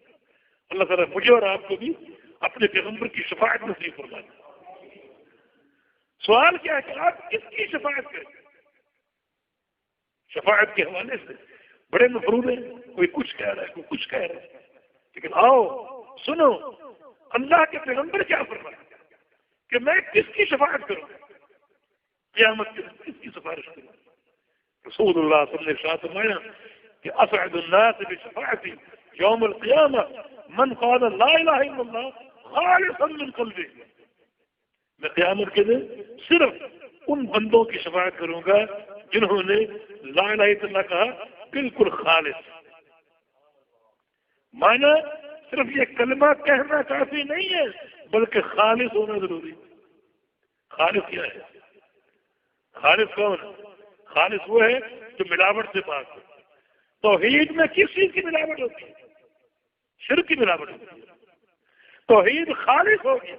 اللہ تعالیٰ مجھے اور آپ کو بھی اپنے پیغمبر کی شفاعت نصیب فرمائے۔ سوال کیا ہے کہ آپ کس کی شفاعت کریں؟ شفاعت کے حوالے سے بڑے مفروض ہیں، کوئی کچھ کہہ رہا ہے، کوئی کچھ کہہ رہا ہے، لیکن آؤ سنو اللہ کے پیغمبر کیا فرمایا کہ میں کس کی شفاعت کروں، قیامت کے دن کس کی سفارش کروں؟ رسول اللہ صلی اللہ علیہ وسلم نے ارشاد فرمایا کہ اسعد الناس بشفاعتی یوم القیامہ من قال لا الہ الا اللہ خالصا من قلبہ، میں قیامت کے دن صرف ان بندوں کی شفاعت کروں گا جنہوں نے لا الہ الا اللہ کہا بالکل خالص۔ مانا صرف یہ کلمہ کہنا کافی نہیں ہے بلکہ خالص ہونا ضروری ہے۔ خالص کیا ہے؟ خالص کون ہے؟ خالص وہ ہے جو ملاوٹ سے پاک ہو۔ توحید میں کس چیز کی ملاوٹ ہوتی ہے؟ شرک کی ملاوٹ ہوتی ہے۔ توحید خالص ہوگی،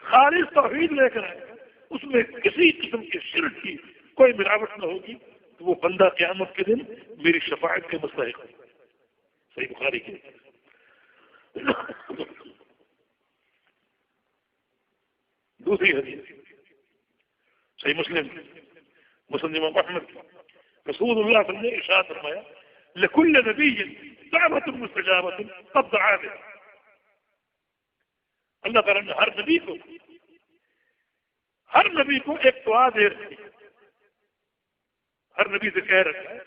خالص توحید لے کر آئے، اس میں کسی قسم کے شرک کی کوئی ملاوٹ نہ ہوگی، تو وہ بندہ قیامت کے دن میری شفاعت کے مستحق ہے۔ صحیح بخاری کی دوسری حدیث صحیح مسلم امام احمد، رسول اللہ صلی اللہ علیہ وسلم نے ارشاد فرمایا لکل نبی دعوت مستجابۃ قد دعا بها، اللہ تعالیٰ نے ہر نبی کو ایک دعا دے رکھی، ہر نبی سے کہہ رکھا ہے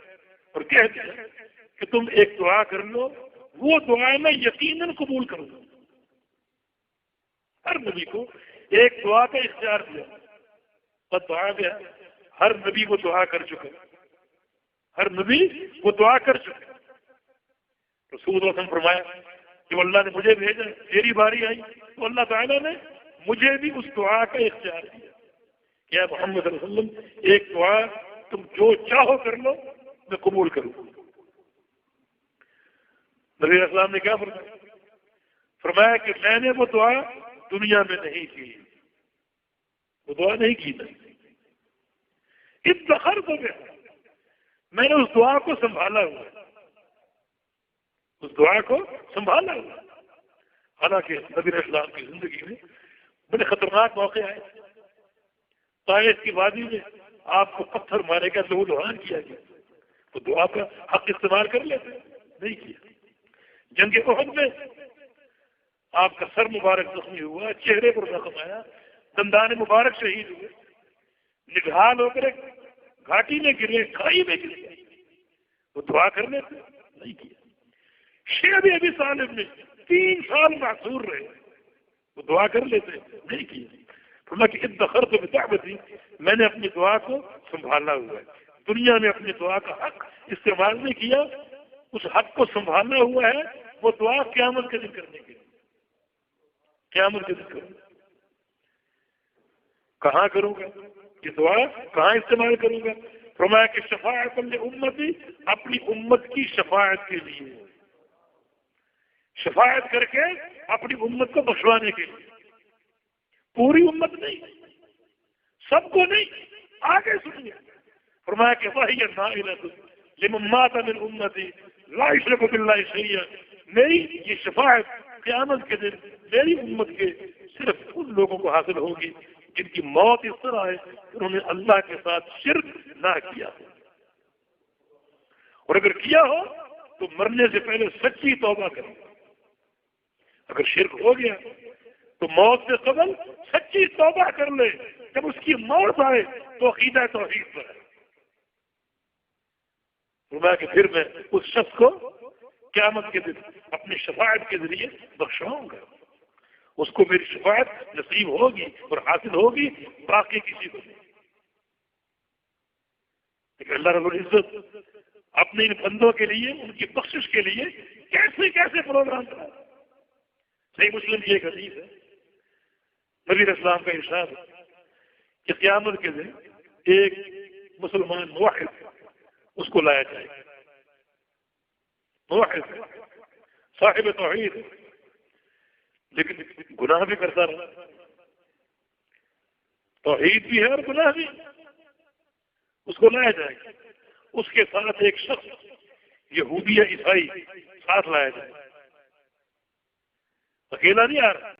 اور کہہ دیا کہ تم ایک دعا کر لو، وہ دعا میں یقیناً قبول کروں گا۔ ہر نبی کو ایک دعا کا اختیار دیا، قد دعا گیا، ہر نبی کو دعا کر چکا، ہر نبی وہ دعا کر چکا۔ رسول اللہ صلی اللہ علیہ وسلم فرمایا کہ اللہ نے مجھے بھیجا، میری باری آئی تو اللہ تعالیٰ نے مجھے بھی اس دعا کا اختیار دیا کہ اے محمد صلی اللہ علیہ وسلم ایک دعا تم جو چاہو کر لو، میں قبول کروں۔ نبی علیہ السلام نے کیا فرمایا؟ فرمایا کہ میں نے وہ دعا دنیا میں نہیں کی، وہ دعا نہیں کی تھی، ادخرت بها، میں نے اس دعا کو سنبھالا ہوا، اس دعا کو سنبھالا ہوا۔ حالانکہ نبی علیہ السلام کی زندگی میں بڑے خطرناک موقع آئے، طائف کی وادی میں آپ کو پتھر مارے گا، لہو لہان کیا گیا، تو دعا کا حق استعمال کر لیتے، نہیں کیا۔ جنگ احد میں آپ کا سر مبارک زخمی ہوا، چہرے پر زخم آیا، دندان مبارک شہید ہوئے، نگہال ہو کر گھاٹی میں گرے، کھائی میں گرے، وہ دعا کر لیتے، نہیں کیا۔ شیخ ابی طالب میں 3 سال معذور رہے، وہ دعا کر لیتے، نہیں کیا۔ فرمایا کہ ادخرت بدعوتی، میں نے اپنی دعا کو سنبھالا ہوا ہے، دنیا میں اپنی دعا کا حق استعمال نہیں کیا، اس حق کو سنبھالنا ہوا ہے، وہ دعا قیامت کے دن کرنے کے لیے، قیامت کے دن کروں کہاں کروں گا یہ دعا، کہاں استعمال کروں گا؟ فرمایا کہ شفاعت امتی، اپنی امت کی شفاعت کے لیے، شفاعت کر کے اپنی امت کو بخشوانے کے لیے، پوری امت نہیں، سب کو نہیں، آگے سنیے۔ فرمایا کہ وَهِيَ النَّائِلَةُ لِمَن مَّاتَ مِنْ أُمَّتِي لَا يُشْرِكُ بِاللَّهِ شَيْئًا، میری یہ شفاعت قیامت کے دن میری امت کے صرف ان لوگوں کو حاصل ہوگی جن کی موت اس طرح ہے کہ انہوں نے اللہ کے ساتھ شرک نہ کیا ہو، اور اگر کیا ہو تو مرنے سے پہلے سچی توبہ کریں۔ اگر شرک ہو گیا تو موت سے قبل سچی توبہ کر لے، جب اس کی موت آئے تو عقیدہ توحید پر ہے۔ فرمایا کہ پھر میں اس شخص کو قیامت کے دن اپنی شفاعت کے ذریعے بخشواؤں گا، اس کو میری شفاعت نصیب ہوگی اور حاصل ہوگی، باقی کسی کو نہیں۔ لیکن اللہ رب العزت اپنے ان بندوں کے لیے، ان کی بخشش کے لیے کیسے کیسے پروگرام کرا۔ صحیح مسلم کی ایک حدیث ہے، نبی علیہ السلام کا ارشاد ہے کہ قیامت کے دن ایک مسلمان موحد اس کو لایا جائے گا، موحد صاحب توحید، لیکن گناہ بھی کرتا رہا، توحید بھی ہے اور گناہ بھی، اس کو لایا جائے گا، اس کے ساتھ ایک شخص یہودی یا عیسائی ساتھ لایا جائے گا، اکیلا نہیں آ رہا۔